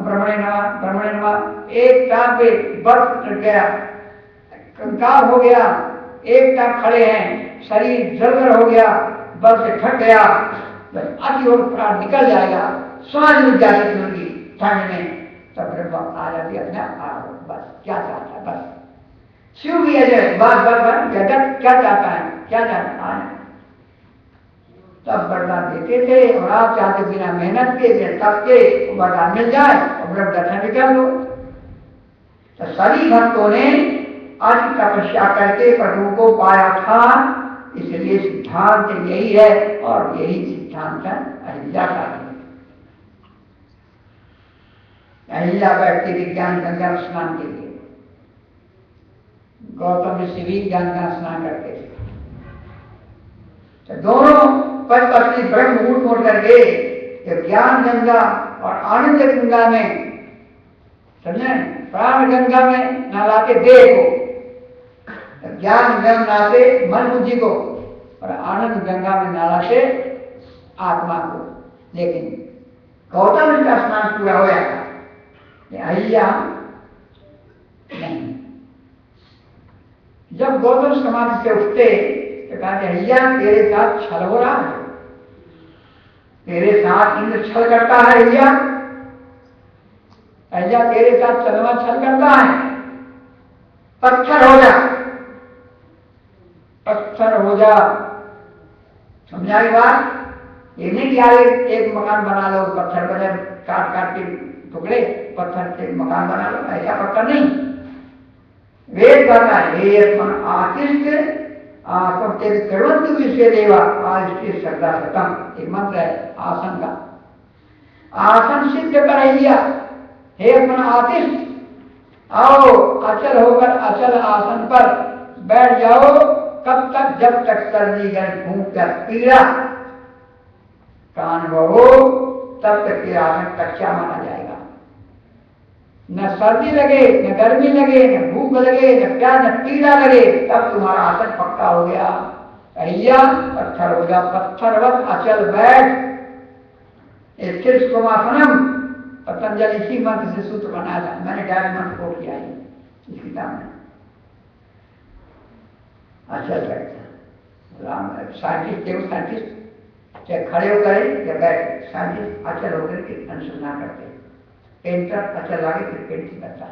ब्रह्मणे नमः, एक टांग पे बर्फ लग गया, कंकाल हो गया, एक टांग खड़े हैं, शरीर जलगर हो गया, बर्फ से ढक गया, अति और प्राण निकल जाएगा, सांस मिल जाएगी उनकी ठंड में। तब ब्रह्मा आ जाती अपने आप, बस क्या चाहता है, बस शिव भी अजय, बस जगत क्या चाहता है, क्या चाहता है, तब वरदान देते थे। और आप चाहते बिना मेहनत के, बिना तप के वरदान मिल जाए और ब्रह्म दर्शन भी कर लो। तो सभी भक्तों ने आज तपस्या करके प्रभु को पाया था, इसलिए सिद्धांत यही है, और यही सिद्धांत अहिल्या का है। अहिल्या बैठती थी ज्ञान गंगा स्नान के लिए, गौतम ऋषि भी गंगा स्नान करते थे। तो दोनों पति ब्रह्म उठ करके जब ज्ञान गंगा और आनंद गंगा में, समझे, प्राण गंगा में नहलाते देह को, ज्ञान गंगा नहलाते मन बुद्धि को, और आनंद गंगा में नहलाते आत्मा को। लेकिन गौतम ऋषि का स्नान पूरा हो जाता, अहिल्या नहीं। जब गौतम समाधि से उठते तो कहते, अहिल्या तेरे साथ छल हो रहा है, तेरे साथ इंद्र छल करता है, अहिल्या तेरे साथ चंद्रमा छल करता है, पत्थर हो जा। पत्थर हो जा। समझा की बात? ये नहीं कि आगे एक मकान बना लो, पत्थर बने काट काट के टुकड़े पत्थर से मकान बना लो, ऐसा पत्थर नहीं। वेद कहता है आतिष्ठ कड़वंतु विषय देवा आदिष्टि श्रद्धा सतम, एक मंत्र है आसन का। आसन सिद्ध करैया, हे अपना आतिष्ठ, आओ अचल होकर अचल आसन पर बैठ जाओ। कब तक? जब तक सर्दी गर्म भूख या पीड़ा का अनुभव हो, तब तक ये आसन कच्चा माना जाएगा। न सर्दी लगे, न गर्मी लगे, न भूख लगे, न प्यास, न पीड़ा लगे, तब तुम्हारा आसन पक्का हो गया। अहिया पत्थर हो गया, पत्थरवत अचल बैठ। स्थिर सुखमासनम, पतंजलि इसी मंत्र से सूत्र बनाया था, मैंने डायरेक्ट मंत्र को किया है इस किताब में। अचल बैठ, राम साइंटिस्ट देव साइंटिस्ट चाहे खड़े होकर या बैठ, साइंटिस्ट अचल होकर के अनुसंधान करते, पेंटर अचल आगे फिर पेंटिंग करता।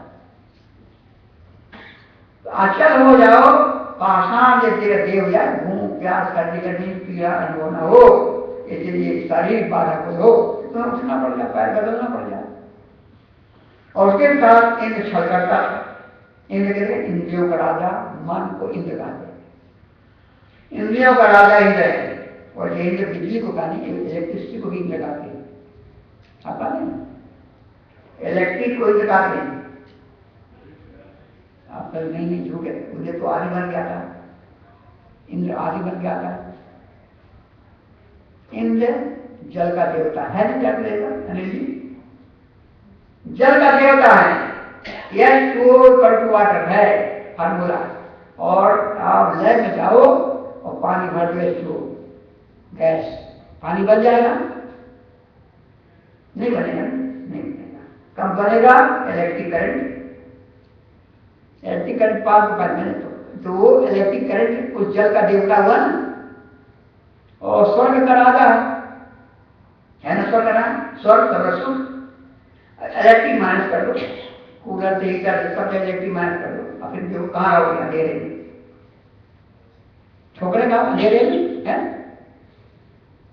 तो अचल हो जाओ, पाषाण जैसे देव हो जाए, भूख प्यास सर्दी गर्मी पीड़ा अनुभव न हो, इसलिए शारीरिक बाधा को हो तो उठना पड़ जाए, पैर बदलना पड़ जाए। और उसके साथ इंद्र छल करता, इंद्र कहते हैं इंद्रियों का राजा, मन को इंद्र कहते हैं, इंद्रियों का राजा इंद्र है। और ये इंद्र बिजली को कहते हैं, इलेक्ट्रिसिटी को भी इंद्र कहते हैं। आप कहते हैं इलेक्ट्रिक को इंद्र कहते हैं। आप कल नहीं झूठे, मुझे तो आदि बन गया था, इंद्र आदि बन गया था। इंद्र जल का देवता है, जल देवता अनिल जी जल का देवता है। यस टू वाटर है फार्मूला। और आप लैब में जाओ और पानी भर दो, स्टोव गैस, पानी बन जाएगा? नहीं बनेगा, नहीं बनेगा। कब बनेगा? Electric current, electric current pass बने तो इलेक्ट्रिक करंट उस जल का देवता हुआ ना। और स्वर्ग का राजा है ना, स्वर्ग का स्वर्ग सर्वस्व। इलेक्ट्रिक माइनस कर दो, कूलर से हीटर से सब इलेक्ट्रिक माइनस कर दो, और फिर जो कहाँ रहोगे? अंधेरे में, ठोकरे का अंधेरे में है।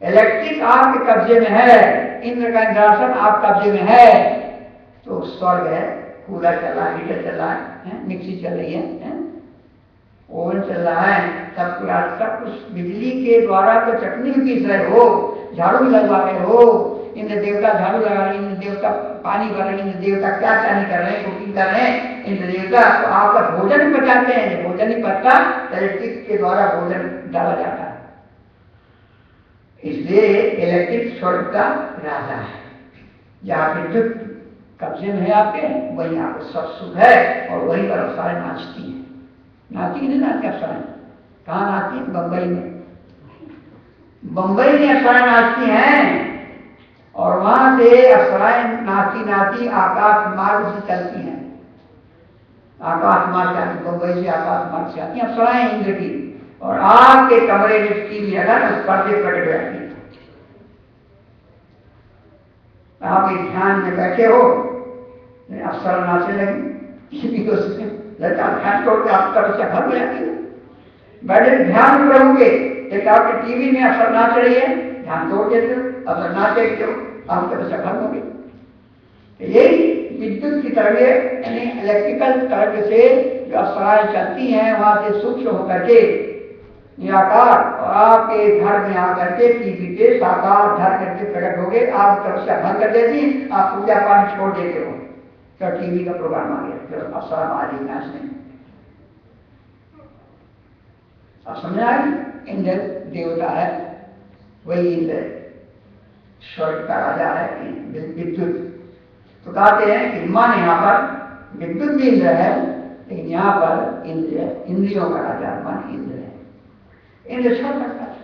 इलेक्ट्रिक आपके कब्जे में है, इंद्र का इंद्रासन आप कब्जे में है, तो स्वर्ग है, कूलर चल रहा है, हीटर चल रहा है, मिक्सी चल रही है, ओवन चल रहा है, सब कुछ बिजली के द्वारा तो चटनी भी पीस रहे हो, झाड़ू भी लगवा रहे हो। इंद्र देवता झाड़ू लगा रहे, इंद्र देवता पानी भर रहे, इंद्र देवता क्या नहीं कर रहे हैं, कुकिंग कर रहे हैं। इंद्र देवता तो आपका भोजन पचाते हैं, भोजन ही पचता, इलेक्ट्रिक के द्वारा भोजन डाला जाता है। इसलिए इलेक्ट्रिक स्वर्ग का राजा है। जहाँ विद्युत कब्जे में है आपके, वहीं आपको सब सुख है, और वहीं पर अप्सराएं नाचती हैं। नाचती नहीं नाचती अप्सराएं? कहाँ नाचती? बंबई में, बंबई में अप्सराएं नाचती हैं। और वहां से अप्सराएं नाचती नाचती आकाश मार्ग से चलती हैं, आकाश मार्ग से आती, बंबई से आकाश मार्ग से आती अप्सराएं इंद्र की। और आपके कमरे में टीवी लगा, उस पर्दे प्रकट बैठती। आप एक ध्यान में बैठे हो, अप्सरा नाचने लगी, लड़का ध्यान छोड़ के आप तपस्या भंग हो जाती है। बैठे ध्यान में रहोगे, लेकिन आपके टीवी में अप्सरा नाच रही है, ध्यान छोड़ देते हो, अप्सरा नाच रही हो, आप तपस्या भंग हो गई। यही विद्युत की तरह, यानी इलेक्ट्रिकल तरंग से जो अप्सराएं चलती हैं, वहां से सूक्ष्म होकर के निराकार और आपके घर में आकर के टीवी पे साकार धर करके प्रकट हो गए। आप तपस्या भंग कर देती, आप पूजा पाठ छोड़ देते हो, तो टीवी का प्रोग्राम आ गया, जो अप्सरा आदि नाचने। आप समझ आई? इंद्र देवता है, वही इंद्र स्वर्ग का राजा है, विद्युत। तो कहते हैं कि मन यहाँ पर विद्युत भी इंद्र है, लेकिन यहाँ पर इंद्र इंद्रियों का राजा मन इंद्र है। इंद्र छल करता है,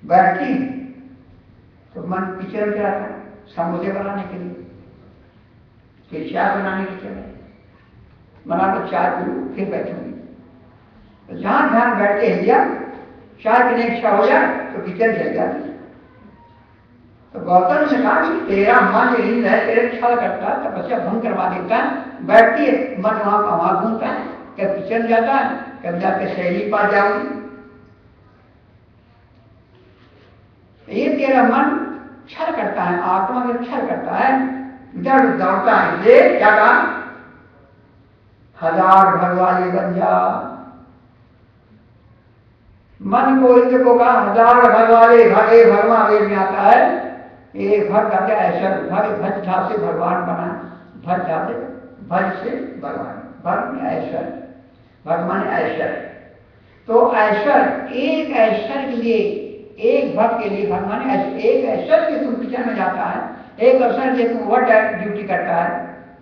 बैठती तो मन पीछे रख जाता है समोसे बनाने के लिए, फिर चाय बनाने के लिए बना तो चाय पीलू, फिर बैठूंगी। तो जहां ध्यान बैठ के हिलिया, चाय पीने की इच्छा हो जाए तो किचन चल जाती। तो गौतम ने कहा कि तेरा मन इंद्र है, तेरे छल करता है, तपस्या भंग करवा देता है, बैठती है मन वहां का वहां घूमता है, क्या किचन जाता है, कब जाके सहेली पा जाऊंगी। ये तेरा मन छल करता है, आत्मा में छल करता है, इधर दौड़ता है। ये क्या कहा, 1000 घर वाले बन जा। मन को इनको को कहा 1000 घर वाले, भगे भगवा वेद में आता है। एक भग का क्या ऐसा भग, भज था से भगवान बना, भज था से भज से भगवान, भग में ऐश्वर्य, भगवान ऐश्वर्य। तो ऐश्वर्य, एक ऐश्वर्य के लिए, एक भक्त के लिए भगवान एक ऐश्वर्य के तुम पीछे में जाता है, एक अवसर से तुम ओवर ड्यूटी करता है,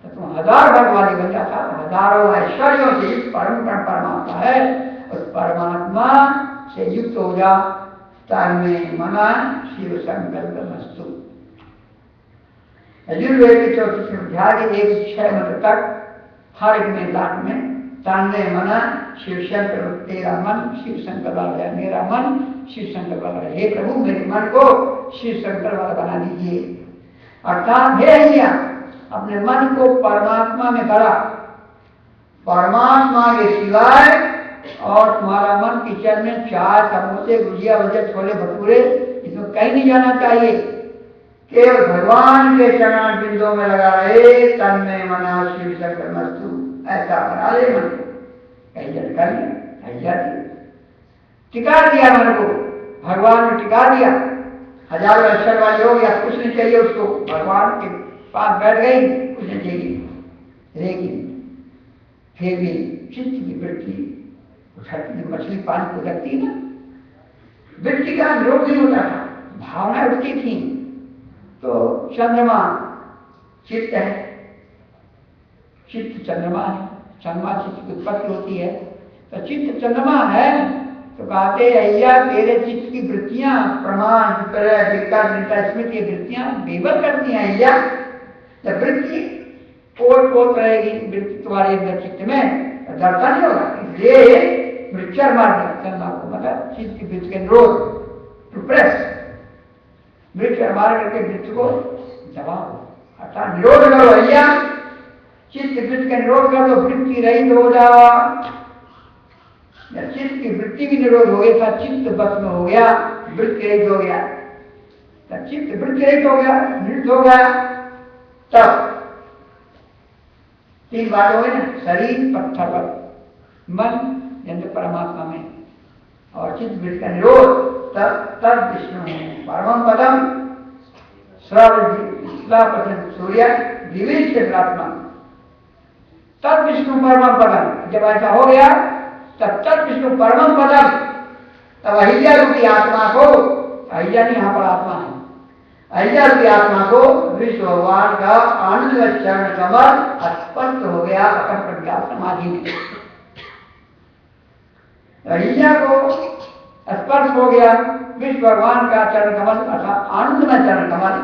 तो तुम 1000 भग वाले बन जाता है। हजारों ऐश्वर्यों से परम परमात्मा है, उस परमात्मा से युक्त हो जा। तन्मे मना शिव संकल्प मस्तु। यजुर्वेद के 34वें अध्याय के 1-6 मंत्र तक हर एक में लाट में तन्मे मना शिव शंकर, तेरा मन शिव शंकर वाला है, मेरा मन शिव शंकर वाला है। हे प्रभु, मेरे मन को शिव शंकर वाला बना दीजिए। अर्थात हे अहिया, अपने मन को परमात्मा में करा, परमात्मा के सिवाय और तुम्हारा मन किचन में चाय, समोसे, गुजिया, वजह, छोले भटूरे, इसमें कहीं नहीं जाना चाहिए। केवल भगवान के चरण बिंदुओं में लगा रहे। तन्मे मना शिव शंकर मस्तु, ऐसा बना ले मन को। कहीं कर लिया, टिका दिया मन को, भगवान ने टिका दिया। हजारों ऐश्वर्य वाली हो गया, कुछ नहीं चाहिए उसको, भगवान के पास बैठ गई, कुछ नहीं चाहिए। लेकिन फिर भी चित्त की वृत्ति उठती, मछली पानी को रखती ना, वृत्ति का निरोध नहीं होता था, भावना उठती थी। तो चंद्रमा चित्त है, चित्त चंद्रमा है, चंद्रमा चित्त की उत्पत्ति होती है। तो चित्त चंद्रमा है, तो कहते अय्या तेरे चित्त की वृत्तियां प्रमाण स्मृति की वृत्तियां बेबल करती हैं। अय्या जब वृत्ति पोत रहेगी, वृत्ति तुम्हारे अंदर चित्त में डरता नहीं होगा। इसलिए मृक्षर मार चंद्रमा को, मतलब चित्त की वृत्ति के निरोध, टू प्रेस, मृक्षर मार करके वृत्ति को दबाओ, अर्थात निरोध करो। अय्या चित्त वृत्ति का निरोध कर दो, वृत्ति रहित हो जा। चित्त की वृत्ति भी निरोध हो गया था, चित्त बस में हो गया, वृत्ति रहित हो गया, तब चित्त वृत्ति रहित हो गया, निरुद्ध हो गया। तब 3 बात हो गई ना, शरीर पत्थर पर, मन यंत्र परमात्मा में, और चित्त वृत्ति का निरोध। तब विष्णु परमं पदम सर्वपसन सूर्य दिव्य प्रात्मा, तब विष्णु परमं पदम। जब ऐसा हो गया तब तक विष्णु परमं पदम, तब अहिल्या रूपी आत्मा को, अहिल्या नहीं, यहाँ पर आत्मा है, अहिल्या रूपी आत्मा को विष्णु भगवान का आनंद चरण कमल स्पष्ट हो गया अखंड प्रज्ञा समाधि में। अहिल्या को स्पर्श हो गया विष्णु भगवान का चरण कमल, अर्थात आनंदमय चरण कमल,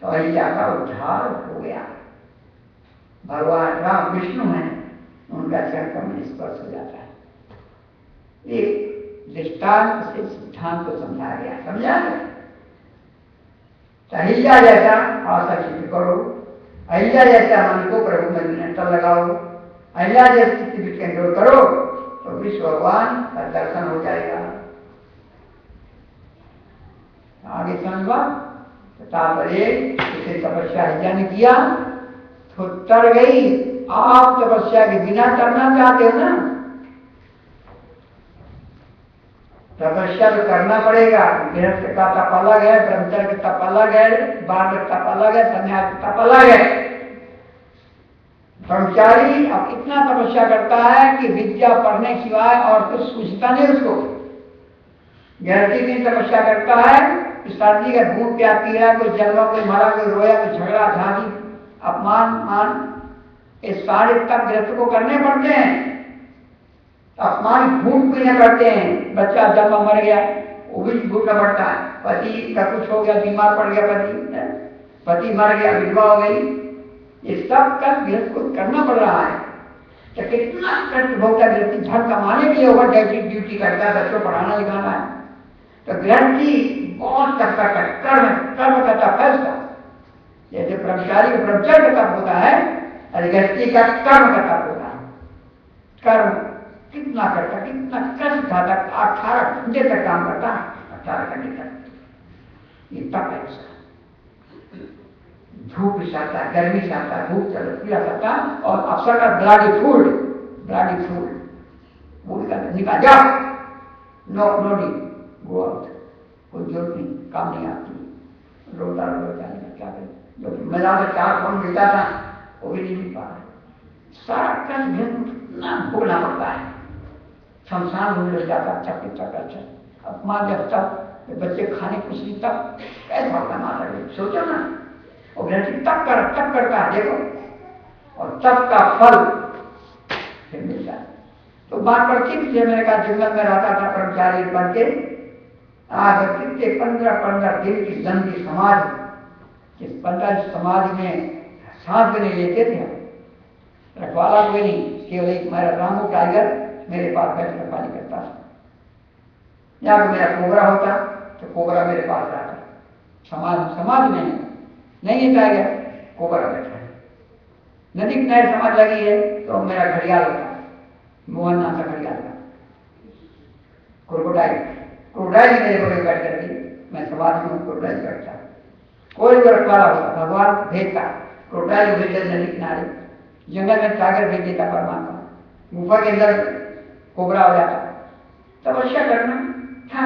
तो अहिल्या का उद्धार हो गया। भगवान राम विष्णु हैं, उनका चरण कमल स्पर्श हो जाता है। एक दृष्टांत से सिद्धांत को समझाया गया, समझा गया। अहिल्या जैसा आशा चित्त करो, अहिल्या जैसा मन को प्रभु में निरंतर लगाओ, अहिल्या जैसी चित्त केंद्र करो, तो विश्व भगवान का दर्शन हो जाएगा। आगे समझा, तात्पर्य इसे तपस्या अहिल्या ने किया तो तर गई। आप तपस्या के बिना करना चाहते हो ना, तपस्या तो करना पड़ेगा। गृहस्थ का तप अलग है, ब्रह्मचर्य का तप अलग है, बालक का तप अलग है, सन्यास का तप अलग है। ब्रह्मचारी अब इतना तपस्या करता है कि विद्या पढ़ने के सिवाय और कुछ सूझता नहीं उसको। गृहस्थी भी तपस्या करता है कि सर्दी का धूप क्या पी रहा, कोई जलवा, कोई मरा, कोई रोया, कोई झगड़ा झांसी, अपमान मान, ये सारे तप गृहस्थ को करने पड़ते हैं। अपमान भूख पीने पड़ते हैं। बच्चा जन्म मर गया, वो भी भूखना पड़ता है। पति का कुछ हो गया, बीमार पड़ गया, पति मर गया, विधवा हो गई, ये सब का गृहस्थ को करना पड़ रहा है। तो कितना कष्ट भोगता गृहस्थी, धन कमाने के लिए ओवर ड्यूटी करता है, बच्चों पढ़ाना लिखाना है। तो गृहस्थी बहुत कष्ट करता है, कर्म करता फैसला। जैसे ब्रह्मचारी का ब्रह्मचर्य का तप होता है, गृहस्थी का कर्म का तप होता है। कर्म कितना करता, कितना कष्ट उठाता, 18 घंटे तक काम करता है, 18 घंटे तक। ये तप है उसका। धूप चाहता है, गर्मी चाहता है, भूख पीड़ा चाहता है, और अफसर का ब्लडी फूड वो भी कहते निकाल जाओ, नो डी गो आउट, कोई जरूरत नहीं, काम नहीं आती, रोता क्या करे। मजा से 4 पाउंड मिलता था वो भी नहीं मिल पा रहा, सारा कष्ट ना भोगना पड़ता है। शमशान होने लग जाता अच्छा। अब माँ जब तक बच्चे खाने कुछ नहीं, तब कैसे भगता माता सोचो ना, और तब करता है देखो, और तब का फल फिर मिलता है। तो बात पड़ती थी, मैंने कहा जंगल में रहता था कर्मचारी बन के, आज कितने 15 दिन की लंबी समाज, जिस 15 समाज में सांस भी नहीं लेते थे, रखवाला कोई नहीं, केवल एक मेरा रामू टाइगर मेरे पास बैठ रखवाली करता था। या तो मेरा कोबरा होता तो कोबरा मेरे पास रहता, समाज में नहीं है टाइगर, कोबरा बैठा है। नदी किनारे समाज लगी है तो मेरा घड़ियाल होता, मोहन नाम का घड़ियाल था, क्रोकोडाइल मेरे बगल बैठ करके, मैं समाज में क्रोकोडाइल बैठता, कोई भी रखवाला होता, भगवान भेजता क्रोकोडाइल भेज नदी किनारे, जंगल में टाइगर भेज देता परमात्मा, गुफा के अंदर कोबरा हो जाता। तपस्या करना था,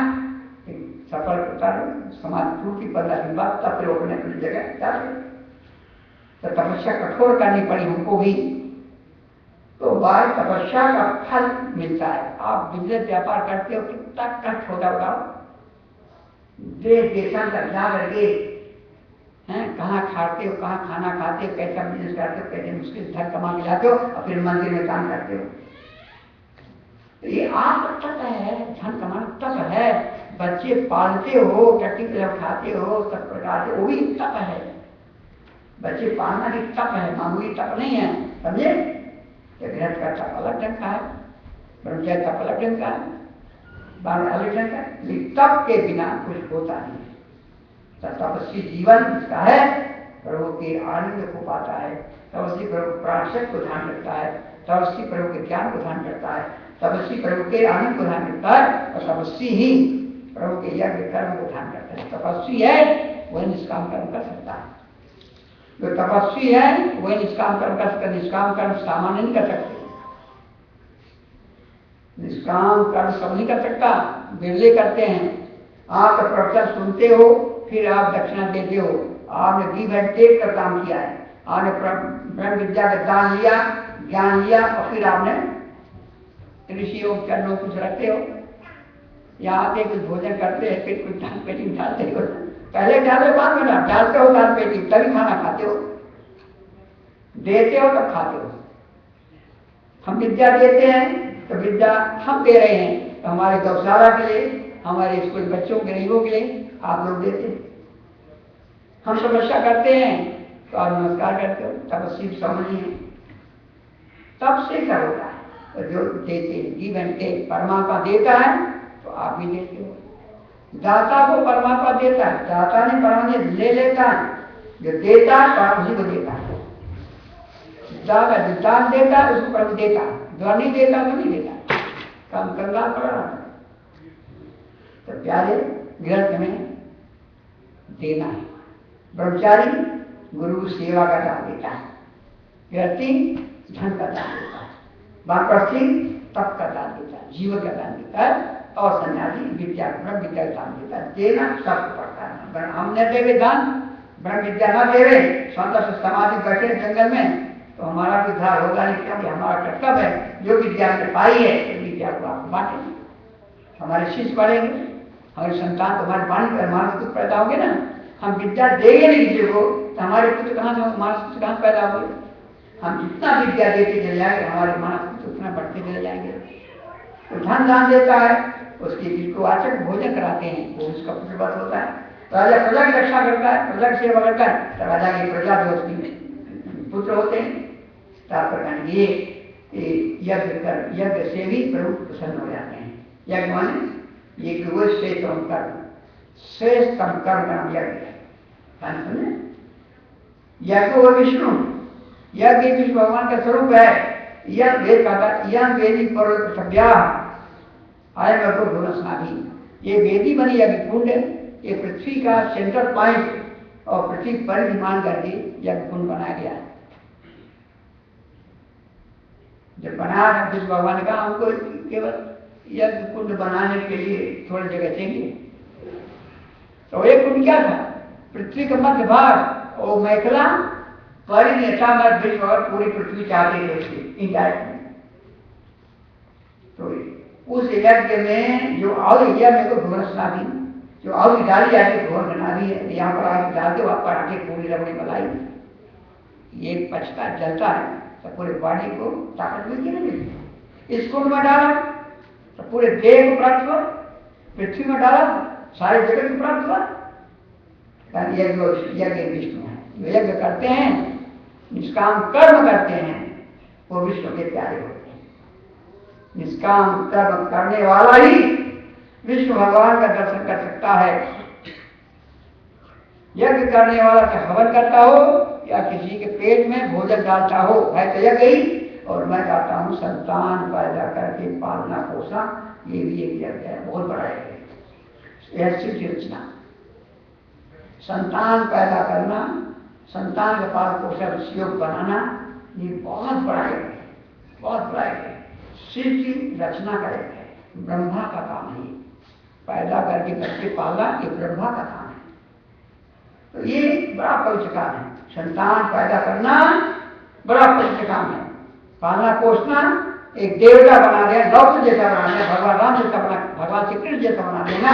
सफल करता है समाज टूटी 15 दिन बाद, तब फिर अपने अपनी जगह जाते। तो तपस्या कठोर करनी पड़ी हमको भी, तो बाद तपस्या का फल मिलता है। आप बिजनेस व्यापार करते हो, कितना कष्ट होता बताओ, देश देशांतर तक जा करके कहाँ खाते हो, कहाँ खाना खाते हो, कैसा बिजनेस करते हो, कैसे मुश्किल धन कमा के लाते हो, और फिर मंदिर में काम करते हो। तो ये आप तप है, धन कमाना तप है, बच्चे पालते हो, टट्टी पे खाते हो, सब प्रकार से, वो भी तप है। बच्चे पालना भी तप है, मामूली तप नहीं है, समझे। गृहस्थ का तप अलग ढंग का है, ब्रह्मचारी तप अलग ढंग का है, बाल अलग ढंग का है। तप के बिना कुछ होता नहीं है। तपस्वी जीवन जिसका है, प्रभु के आनंद को पाता है, तपस्वी प्रभु प्राणशक्ति को ध्यान रखता है, तपस्वी प्रभु के ज्ञान को ध्यान करता है, तपस्वी प्रभु के आनंद को ध्यान रखता है, और तपस्वी ही प्रभु के यज्ञ कर्म को ध्यान करता है। तपस्वी है वही निष्काम कर्म कर सकता है, जो तपस्वी है वही निष्काम कर्म कर सकता है। निष्काम कर्म सामान्य नहीं कर सकते, निष्काम कर्म सब नहीं कर सकता, बिरले करते हैं। आप प्रवचन सुनते हो, फिर आप दक्षिणा देते हो, आपने गिव एंड टेक का काम किया है, आपने ब्रह्म विद्या का दान लिया, ज्ञान लिया, और फिर आपने ऋषियों चरणों कुछ रखते हो, यहाँ आते कुछ भोजन करते हैं, फिर कुछ दान पेटी डालते हो, पहले डालो बाद में डालते हो दान पेटी, तभी खाना खाते हो, देते हो तब खाते हो। हम विद्या देते हैं तो विद्या हम दे रहे हैं, तो हमारे गौशाला के लिए, हमारे स्कूल बच्चों गरीबों के लिए आप लोग देते हैं। हम तपस्या करते हैं तो आप नमस्कार करते हो, तपस्वी समझिए, तब से क्या होता है। तो जो देते गिव एंड टेक, परमात्मा देता है तो आप भी देते हो। दाता को परमात्मा देता है, दाता ने परमात्मा ले लेता है, जो देता है उसी को देता है। दाता जो दान देता है उसको प्रभु देता है, जो नहीं देता तो नहीं देता, काम करना पड़ा। तो प्यारे ग्रंथ में देना है। ब्रह्मचारी गुरु सेवा का दान देता है, व्यक्ति धन का दान देता है, वानप्रस्थी तप का दान देता है, जीवन का दान देता है, और सन्यासी विद्या ब्रह्म विद्या का दान देता है। देना सबको पड़ता है। हम न देवे दान, ब्रह्म विद्या न देवे, स्वतः समाधि बैठे जंगल में, तो हमारा भी उद्धार होगा नहीं, क्योंकि हमारा कर्तव्य है जो विद्या हमने पाई है उस विद्या को आपको बांटेंगे। हमारे शिष्य बढ़ेंगे, हमारे संतान तो हमारे पानी पर हमारे पुत्र पैदा होंगे ना। हम विद्या देंगे नहीं किसी को तो हमारे पुत्र कहाँ से, हमारे पुत्र कहाँ पैदा होंगे। हम जितना विद्या देते चले जाएंगे, हमारे मानव पुत्र उतना बढ़ते चले जाएंगे। तो धन दान देता है, उसके जिसको वाचक भोजन कराते हैं वो उसका पुत्रवत होता है। राजा प्रजा की रक्षा करता है, प्रजा की सेवा करता है, तो राजा की प्रजा भी उसकी पुत्र होते हैं। तात्पर्य ये यज्ञ से भी प्रभु प्रसन्न हो जाते हैं। यज्ञ माने ये वो श्रेष्ठतम कर्म, श्रेष्ठतम कर्म का नाम यज्ञ है। यज्ञ वो विष्णु, यज्ञ विष्णु भगवान का स्वरूप है। यह वेद कहता यह वेदी पर सभ्या आय मैं को भुवनस्ना भी। ये वेदी बनी यज्ञ कुंड, ये पृथ्वी का सेंटर पॉइंट और पृथ्वी पर मान करके यज्ञ कुंड बनाया गया। जब बनाया कुछ भगवान ने कहा हमको केवल यज्ञ कुंड बनाने के लिए थोड़ी जगह चाहिए। तो एक कुंड क्या था? पृथ्वी का मध्य भाग और मेखला परिणता में विश्व और पूरी पृथ्वी चाहते थे उसकी इनडायरेक्ट में। तो उस यज्ञ में जो आग यज्ञ में को भुवनस्ना दी, जो आग डाली जाती भुवन बना दी है, यहाँ पर आग डाल के वहां पर आके पूरी रबड़ी मलाई ये पचता जलता है तो पूरे बॉडी को ताकत मिलती नहीं मिलती। इस कुंड में डाला तो पूरे देह को प्राप्त हुआ, पृथ्वी में डाला सारे जगत को प्राप्त हुआ। यज्ञ विष्णु है, जो यज्ञ करते हैं निष्काम कर्म करते हैं वो विष्णु के प्यारे होते हैं। निष्काम कर्म करने वाला ही विष्णु भगवान का दर्शन कर सकता है। यज्ञ करने वाला चाहे हवन करता हो या किसी के पेट में भोजन डालता हो, है तो यज्ञ ही। और मैं कहता हूं संतान पैदा करके पालना पोषना ये भी एक यज्ञ है, बहुत बड़ा यज्ञ है। शिव की रचना संतान पैदा करना, संतान का पाल पोषण योग बनाना ये बहुत बड़ा यज्ञ है, बहुत बड़ा यज्ञ है। शिव की रचना का यज्ञ है, ब्रह्मा का काम है। पैदा करके बच्चे पालना ये ब्रह्मा का काम है। तो ये बड़ा पवित्र काम है। संतान पैदा करना बड़ा पवित्र काम है। पालना पोषना एक देवता बना दिया, डॉक्टर जैसा बना दिया, भगवान राम जैसा बना, भगवान श्री कृष्ण जैसा बना देना,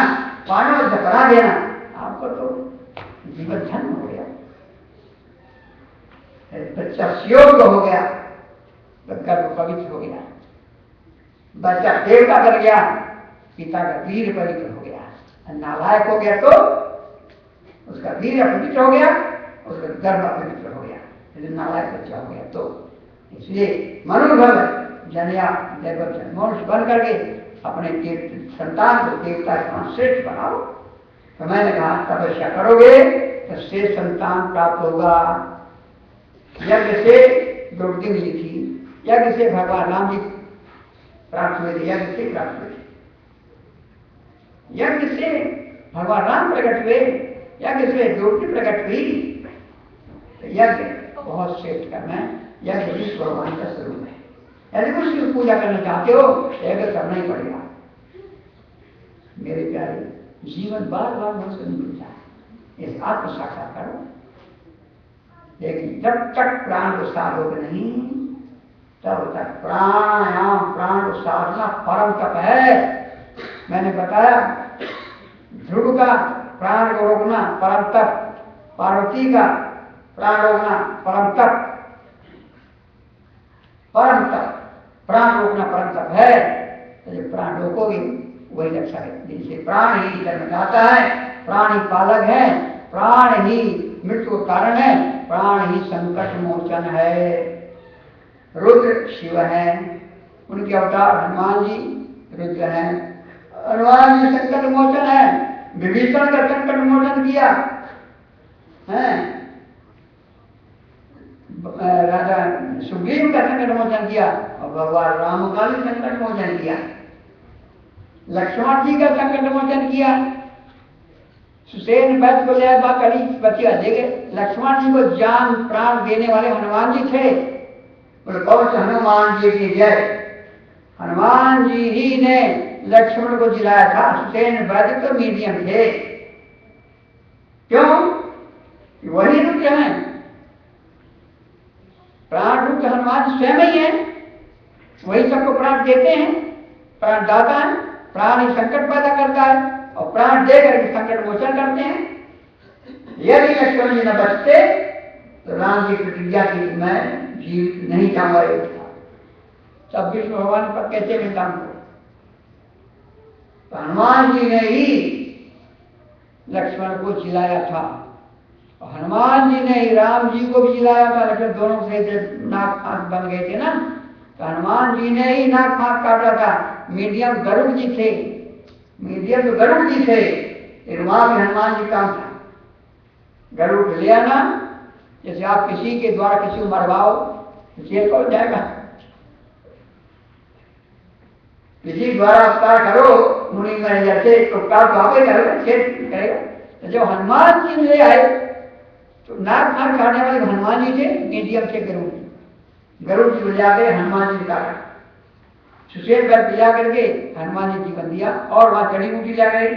पांडव जैसा बना देना, आपको तो जीवन धन्य हो गया। बच्चा योग्य हो गया, गर्भ पवित्र हो गया, बच्चा देवता बन गया, पिता का वीर पवित्र हो गया। नालायक हो गया तो उसका वीर अपवित्र हो गया, उसका गर्भ अपवित्र हो गया। यदि नालायक बच्चा हो गया तो इसलिए मनोभव जनिया देवजन मनुष्य बन करके अपने संतान को देवता का श्रेष्ठ बनाओ। तो मैंने कहा तपस्या करोगे तो श्रेष्ठ संतान प्राप्त होगा। यज्ञ से द्रौपदी मिली थी, यज्ञ से भगवान राम जी प्राप्त हुए थे, यज्ञ से प्राप्त हुए, यज्ञ से भगवान राम प्रकट हुए, यज्ञ से द्रौपदी प्रकट हुई। तो यज्ञ बहुत श्रेष्ठ करना है। यज्ञ विष्णु भगवान का स्वरूप है। यदि कुछ की पूजा करना चाहते हो यज्ञ करना ही पड़ेगा। मेरे प्यारे, जीवन बार बार मनुष्य नहीं मिलता है, इस आत्म साक्षात करो। लेकिन जब तक प्राण को साधोगे नहीं तब तक प्राणायाम प्राण को साधना परम तप है। मैंने बताया ध्रुव का प्राण को रोकना परम तप, पार्वती का प्राण रोकना परम तप, परम तप, प्राण रोकना परम तप है। तो जब प्राण रोकोगे वही रक्षा है। जिनसे प्राण ही जन्म जाता है, प्राण ही पालक है, प्राण ही मृत्यु का कारण है, प्राण ही संकट मोचन है। रुद्र शिव है, उनके अवतार हनुमान जी रुद्र हैं। हनुमान जी संकट मोचन है, विभीषण का संकट मोचन किया है, राजा सुग्रीव का संकट मोचन किया और भगवान राम का भी संकट मोचन किया, लक्ष्मण जी का संकट मोचन किया। सुसेन वैद्य को ले कड़ी बचिया देखे, लक्ष्मण जी को जान प्राण देने वाले हनुमान जी थे। बोले कौन से हनुमान जी की जय। हनुमान जी ही ने लक्ष्मण को जिलाया था, सुसेन वैद्य तो मीडियम थे। क्यों? वही रुद्र हैं, प्राण रूप हनुमान स्वयं ही है, वही सबको प्राण देते हैं, प्राण दाता है, प्राण ही संकट पैदा करता है और प्राण देकर संकट मोचन करते हैं। यदि लक्ष्मण जी न बचते तो राम जी प्रतिज्ञा की मैं जीवित नहीं जाऊंगा। सब विष्णु भगवान पर कैसे मिलता हूं। तो हनुमान जी ने ही लक्ष्मण को जिलाया था और हनुमान जी ने ही राम जी को भी जिलाया था। लेकिन दोनों से नाक आंख बन गए थे ना, तो हनुमान जी ने ही नाक आंख काटा था। मीडियम गरुड़ जी थे, मीडियम तो गरुड़ जी थे, वहां भी हनुमान जी काम था। गरुड़ ले आना, जैसे आप किसी के द्वारा किसी को मरवाओ जेल हो जाएगा, किसी द्वारा उपकार करो मुनि में जैसे उपकार तो आप ही करोगे, छेद करेगा। तो जब हनुमान जी ले आए तो नाक मार काटने वाले हनुमान जी थे, मीडियम से गरुड़ जी जाके हनुमान जी काटा, सुशेष पर पिला करके हनुमान जी जीवन दिया, और वहां जड़ी बूटी ला गई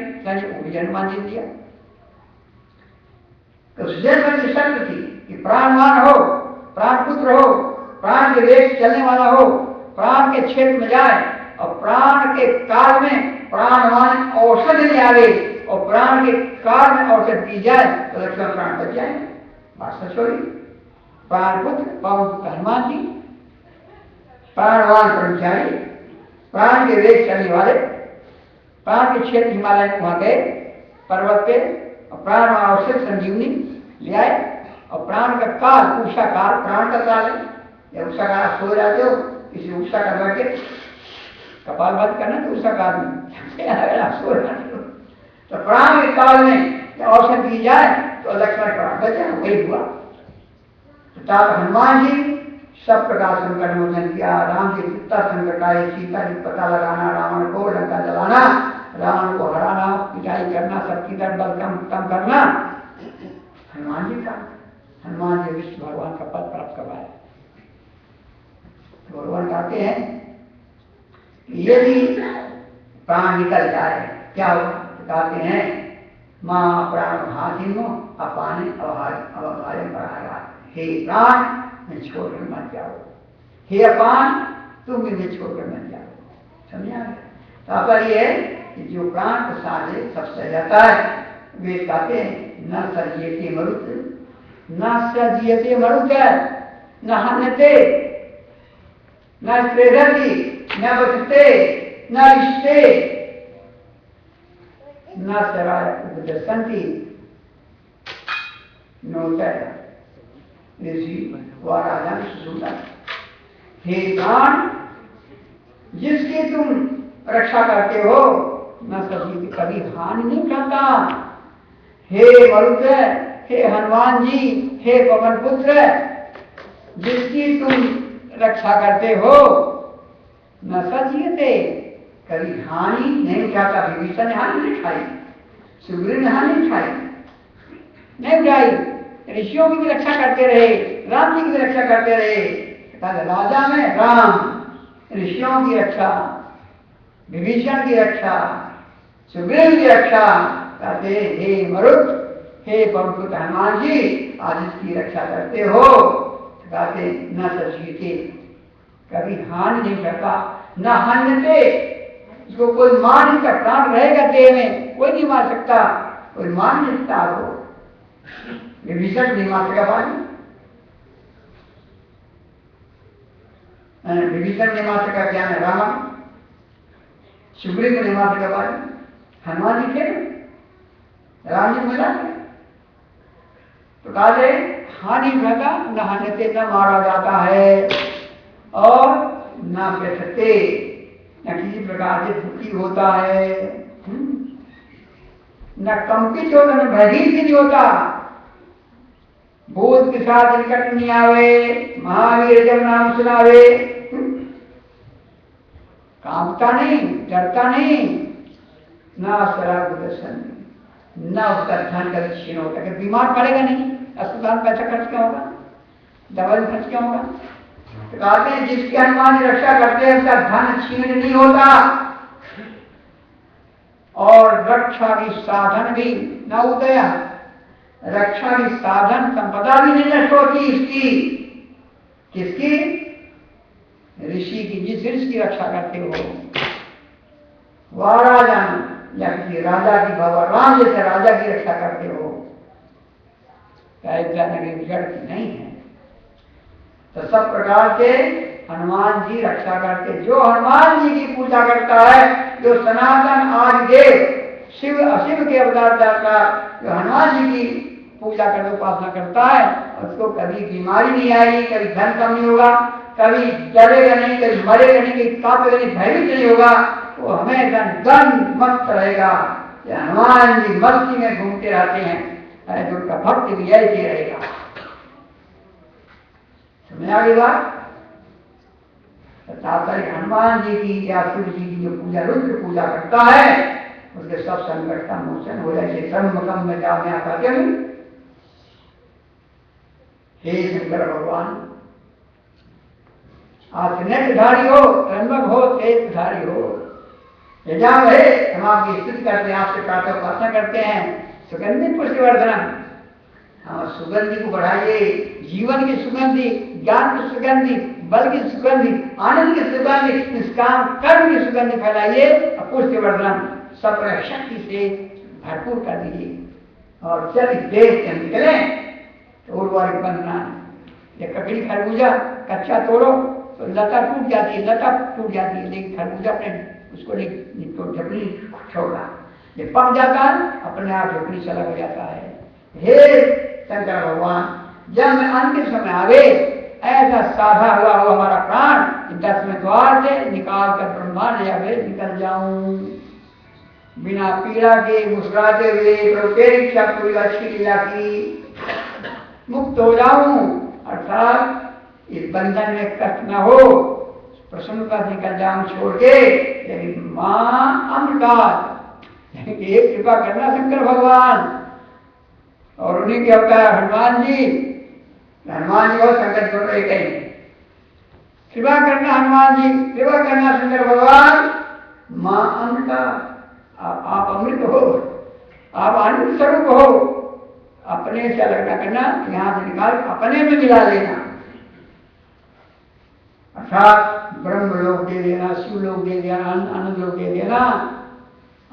हनुमान जी दिया। तो सुशेष पर की शर्त थी कि प्राणवान हो, प्राण पुत्र हो, प्राण के वेग चलने वाला हो, प्राण के क्षेत्र में जाए और प्राण के काल में प्राणवान औषध ले आवे और प्राण के काल में औषध पी जाए तो लक्ष्मण प्राण बच जाए। बात सच हो रही। प्राण पुत्र पवन पुत्र हनुमान जी, प्राणवान ब्रह्मचारी, प्राण के वेग चलने वाले, प्राण के क्षेत्र हिमालय में वहां गए पर्वत पे और प्राण औषध संजीवनी ले आए और प्राण का काल उषा काल, प्राण का काल है या उषा काल। आप सो जाते हो किसी उषा का बैठे कपाल बंद करना तो उषा काल में आप सो जाते हो तो प्राण के काल में औषध दी जाए तो लक्ष्मण प्राण बचा, वही हुआ। तो हनुमान जी सब प्रकार संकट मोचन किया। राम जी कितना संकट आए, सीता जी पता लगाना, रावण को लंका जलाना, रावण को हराना, पिटाई करना, सबकी तरफ बल कम करना, हनुमान जी का। हनुमान जी विष्णु भगवान का पद प्राप्त करवाए। तो भगवान कहते हैं यदि प्राण निकल जाए क्या होगा? तो कहते हैं माँ प्राण हाजिनो अपाने अवहार्य बढ़ाया। हे प्राण मैं छोड़कर मत जाओ, हे अपान तुम मुझे छोड़कर मत जाओ। समझा? तो पर ये कि जो प्राण के साथ सबसे जाता है वे कहते हैं न सजीयते मरुत, न सजीयते मरुत, न हन्यते, न स्त्रेधति, न बचते, न रिश्ते, न सराय उपदर्शन्ति, नोतय ऋषि व राजा सुंदर। हे प्राण जिसकी तुम रक्षा करते हो न सभी कभी हानि नहीं करता। हे मरुत, हे हनुमान जी, हे पवन पुत्र जिसकी तुम रक्षा करते हो न सजीयते कभी हानि नहीं उठाता। विभीषण ने हानि नहीं उठाई, सुग्रीव ने हानि नहीं उठाई, नहीं उठाई। ऋषियों की भी रक्षा करते रहे, राम जी की भी रक्षा करते रहे। राजा में राम, ऋषियों की रक्षा, विभीषण की रक्षा, सुग्रीव की रक्षा कहते हे मरुत, हे पवन हनुमान जी आज इसकी रक्षा करते हो। कहते न सजीते कभी हानि नहीं करता, न हन्यते इसको कोई मार नहीं सकता। प्राण रहेगा देह में, कोई नहीं मार सकता, कोई मार नहीं सकता आपको। विभीषण नहीं मार सका पानी, विभीषण नहीं मार सका क्या है रावण, सुग्रीव नहीं मार सका पानी, हनुमान जी थे राम जी मिला। तो कहा हानि रहता न हन्यते, न मारा जाता है और न व्यथते, न किसी प्रकार से दुखी होता है, न कंपित होता, न भयभीत भी नहीं होता। भूत के साथ निकट नहीं आवे, महावीर जब नाम सुनावे, कांपता नहीं, डरता नहीं, ना शराब दर्शन, न उसका धन कभी छीन होता। कि बीमार पड़ेगा नहीं, अस्पताल पैसा खर्च क्या होगा, दवाई खर्च क्या होगा। तो कहते हैं जिसकी हनुमान जी रक्षा करते हैं उसका धन छीन नहीं होता और रक्षा की साधन भी न उदया, रक्षा की साधन संपदा भी नहीं नष्ट होती इसकी। किसकी? ऋषि की। जिस ऋषि की रक्षा करते हो वह राजा या किसी राजा की, भगवान राम जैसे राजा की रक्षा करते हो, बिगड़ती नहीं है। तो सब प्रकार से हनुमान जी रक्षा करते। जो हनुमान जी की पूजा करता है, जो सनातन आदिदेव शिव अशिव के अवतार का जो हनुमान जी की पूजा कर उपासना करता है, उसको कभी बीमारी नहीं आएगी, कभी धन कम नहीं होगा, कभी डरेगा नहीं, कभी मरेगा नहीं, कभी कांपेगा नहीं, भयभीत नहीं होगा। वो हमेशा दंड मस्त रहेगा। हनुमान जी मस्ती में घूमते रहते हैं, जो उनका भक्त भी ऐसे रहेगा। समझ आ गई बात? तात्पर्य हनुमान जी की या शिव जी की जो पूजा रुद्र पूजा करता है उसके सब संकट का मोचन हो जाए। त्र्यंबकम में क्या मैं कहते हैं, हे शंकर भगवान आप नेत्रधारी हो, त्र्यंबक हो, तेजधारी हो, यजाम है, हम आपकी स्तुति करते हैं, आपसे प्रार्थना उपासना करते हैं। सुगंधित पुष्टिवर्धनम, हाँ सुगंधि को बढ़ाइए, जीवन की सुगंधि, ज्ञान की सुगंधि, बल की सुगंधि, आनंद की सुगंधि, निष्काम कर्म की सुगंधि फैलाइए और पुष्टिवर्धन सब शक्ति से भरपूर कर दीजिए। और जब इस देश से निकले तो उर्वरक बनना, ये ककड़ी खरबूजा कच्चा तोड़ो तो लता टूट जाती है, लता टूट जाती है, लेकिन खरबूजा अपने उसको नहीं झपड़ी छोड़ा, ये पक जाता है अपने आप झपड़ी से लग जाता है। हे शंकर भगवान जब मैं अंतिम समय आवे ऐसा साधा हुआ हो हमारा प्राण 10वें द्वार से निकाल कर ब्रह्मांड या वे निकल जाऊं बिना पीड़ा के, मुस्कुराते हुए, प्रभु तेरी इच्छा पूरी अच्छी लीला की मुक्त हो जाऊं, अर्थात इस बंधन में कष्ट न हो, प्रसन्नता से निकल जाऊं छोड़ के। लेकिन मां अमृता एक कृपा करना शंकर भगवान, और उन्हीं के अवतार हनुमान जी और शंकर छोड़ रहे कहीं, कृपा करना हनुमान जी, कृपा करना शंकर भगवान। मां अमृता आप अमृत हो, आप आनंद स्वरूप हो, अपने से अलग न करना, यहां से निकाल अपने में मिला लेना, अर्थात ब्रह्म लोक दे देना, शिव लोक दे देना, आनंद लोक दे देना,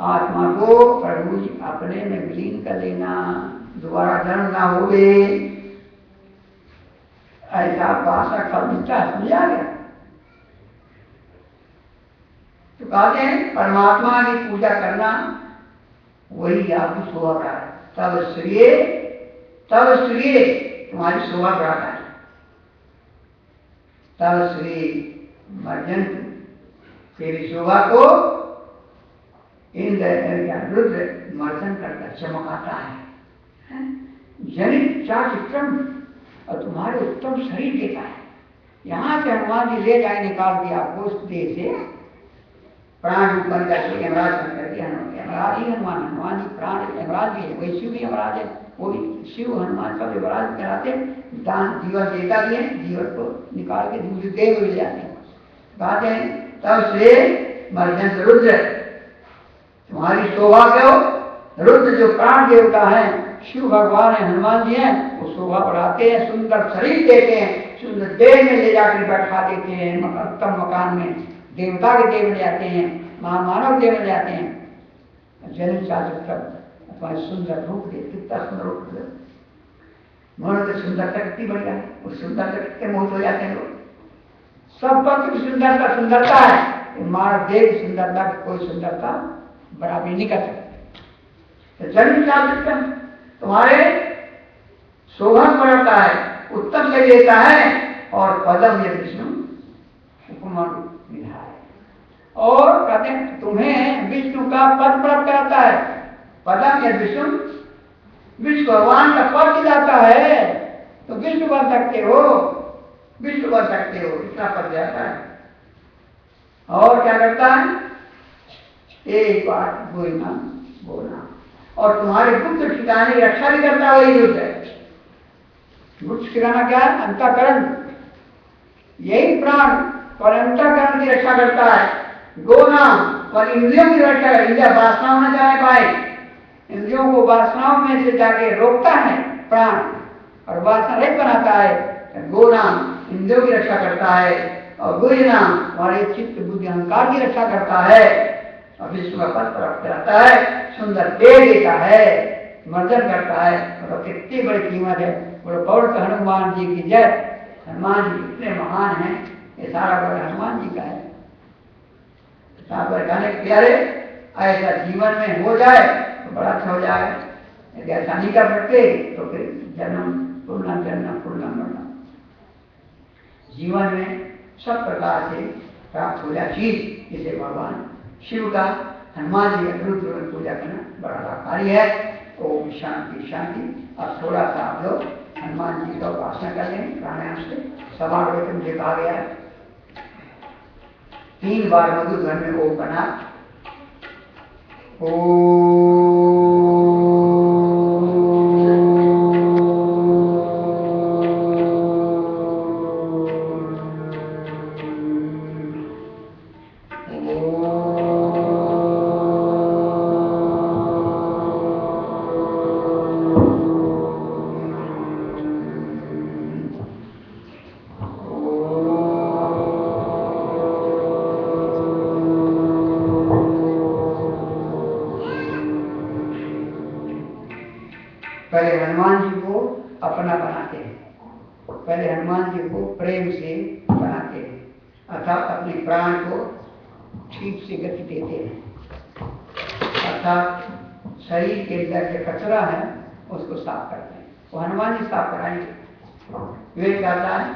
आत्मा को प्रभु जी अपने में विलीन कर लेना, दोबारा जन्म ना होवे, ऐसा भाषा कविता समझा गया। तो कहते हैं परमात्मा की पूजा करना वही आपकी शोभा बढ़ाता है, तब श्री तुम्हारी शोभा बढ़ाता है, तब श्री मर्जन तेरी शोभा को इंद्र रुद्र मर्जन करता, चमकाता है। जनित चाचित्रम, और तुम्हारे उत्तम शरीर देता है। यहां से हनुमान जी ले जाए निकाल के आपको उस देह से, प्राण उत्पन्न करके यमराज बन करके, यमराज ही हनुमान जी प्राण यमराज भी है, वही शिव भी यमराज है, वो भी शिव हनुमान सब यमराज कराते, दान जीवन देता भी है, जीवन को निकाल के दूसरी देह में ले जाते हैं। कहते हैं तब से मर्जन रुद्र तुम्हारी शोभा क्यों, रुद्र जो प्राण देवता है, शिव भगवान है, हनुमान जी हैं, वो शोभा बढ़ाते हैं, सुंदर शरीर देते हैं, सुंदर देह में ले जाकर बैठा देते हैं, उत्तम मकान में देवता के देह में ले जाते हैं, महामानव देह में ले जाते हैं। जन चाचर सुंदर रूप दे, कितना सुंदर रूप दे, मन तो सुंदरता कितनी बढ़ जाए, उस सुंदरता कितने मोहित हो जाते हैं लोग। सब पंथ की सुंदरता है, मानव देह की सुंदरता की कोई सुंदरता बराबरी नहीं कर सकती। तो जन चाचर तुम्हारे शोभा बढ़ाता है, उत्तम से देता है, और पदम ये विष्णु उपमान है, और कहते हैं तुम्हें विष्णु का पद प्राप्त कराता है। पदम या विष्णु, विष्णु भगवान का पद दिलाता है, तो विष्णु बन सकते हो, विष्णु बन सकते हो, इतना पद जाता है। और क्या करता है, एक बार बोलना बोलना, और तुम्हारे गुप्त ठिकाने की रक्षा भी करता है, वही युद्ध है। गुप्त ठिकाना क्या है, अंतःकरण, यही प्राण और अंतःकरण की रक्षा करता है। गोना और इंद्रियों की रक्षा, इंद्रिया वासनाओं न जाने पाए, इंद्रियों को वासनाओं में से जाके रोकता है प्राण, और वासना रहित बनाता है। गोना इंद्रियों की रक्षा करता है, और गुजना हमारे चित्त बुद्धि अहंकार की रक्षा करता है, और विष्णु का पद प्राप्त कराता है, सुंदर देह देता है, मर्जन करता है। और कितनी बड़ी कीमत है, बोलो पौर हनुमान जी की जय। हनुमान जी इतने महान हैं, ये सारा बड़ा हनुमान जी का है। कहने प्यारे ऐसा जीवन में हो जाए तो बड़ा अच्छा हो जाए, यदि ऐसा नहीं कर सकते तो फिर जन्म पूर्ण मरना। जीवन में सब प्रकार से प्राप्त हो जाए चीज, जिसे भगवान शिव का, हनुमान जी का रुद्र में पूजा करना बड़ा लाभकारी है। ओम शांति शांति। अब थोड़ा सा आप लोग हनुमान जी का उपासना कर लें प्राणायाम से। सवा मुझे कहा गया है। 3 बार मधुर ध्वनि में ओम बना। ओ पहले हनुमान जी को अपना बनाते हैं, पहले हनुमान जी को प्रेम से बनाते हैं, अर्थात अपने प्राण को ठीक से गति देते हैं, अर्थात शरीर के अंदर जो कचरा है उसको साफ करते हैं। वो हनुमान जी साफ कराएंगे। वे कहता है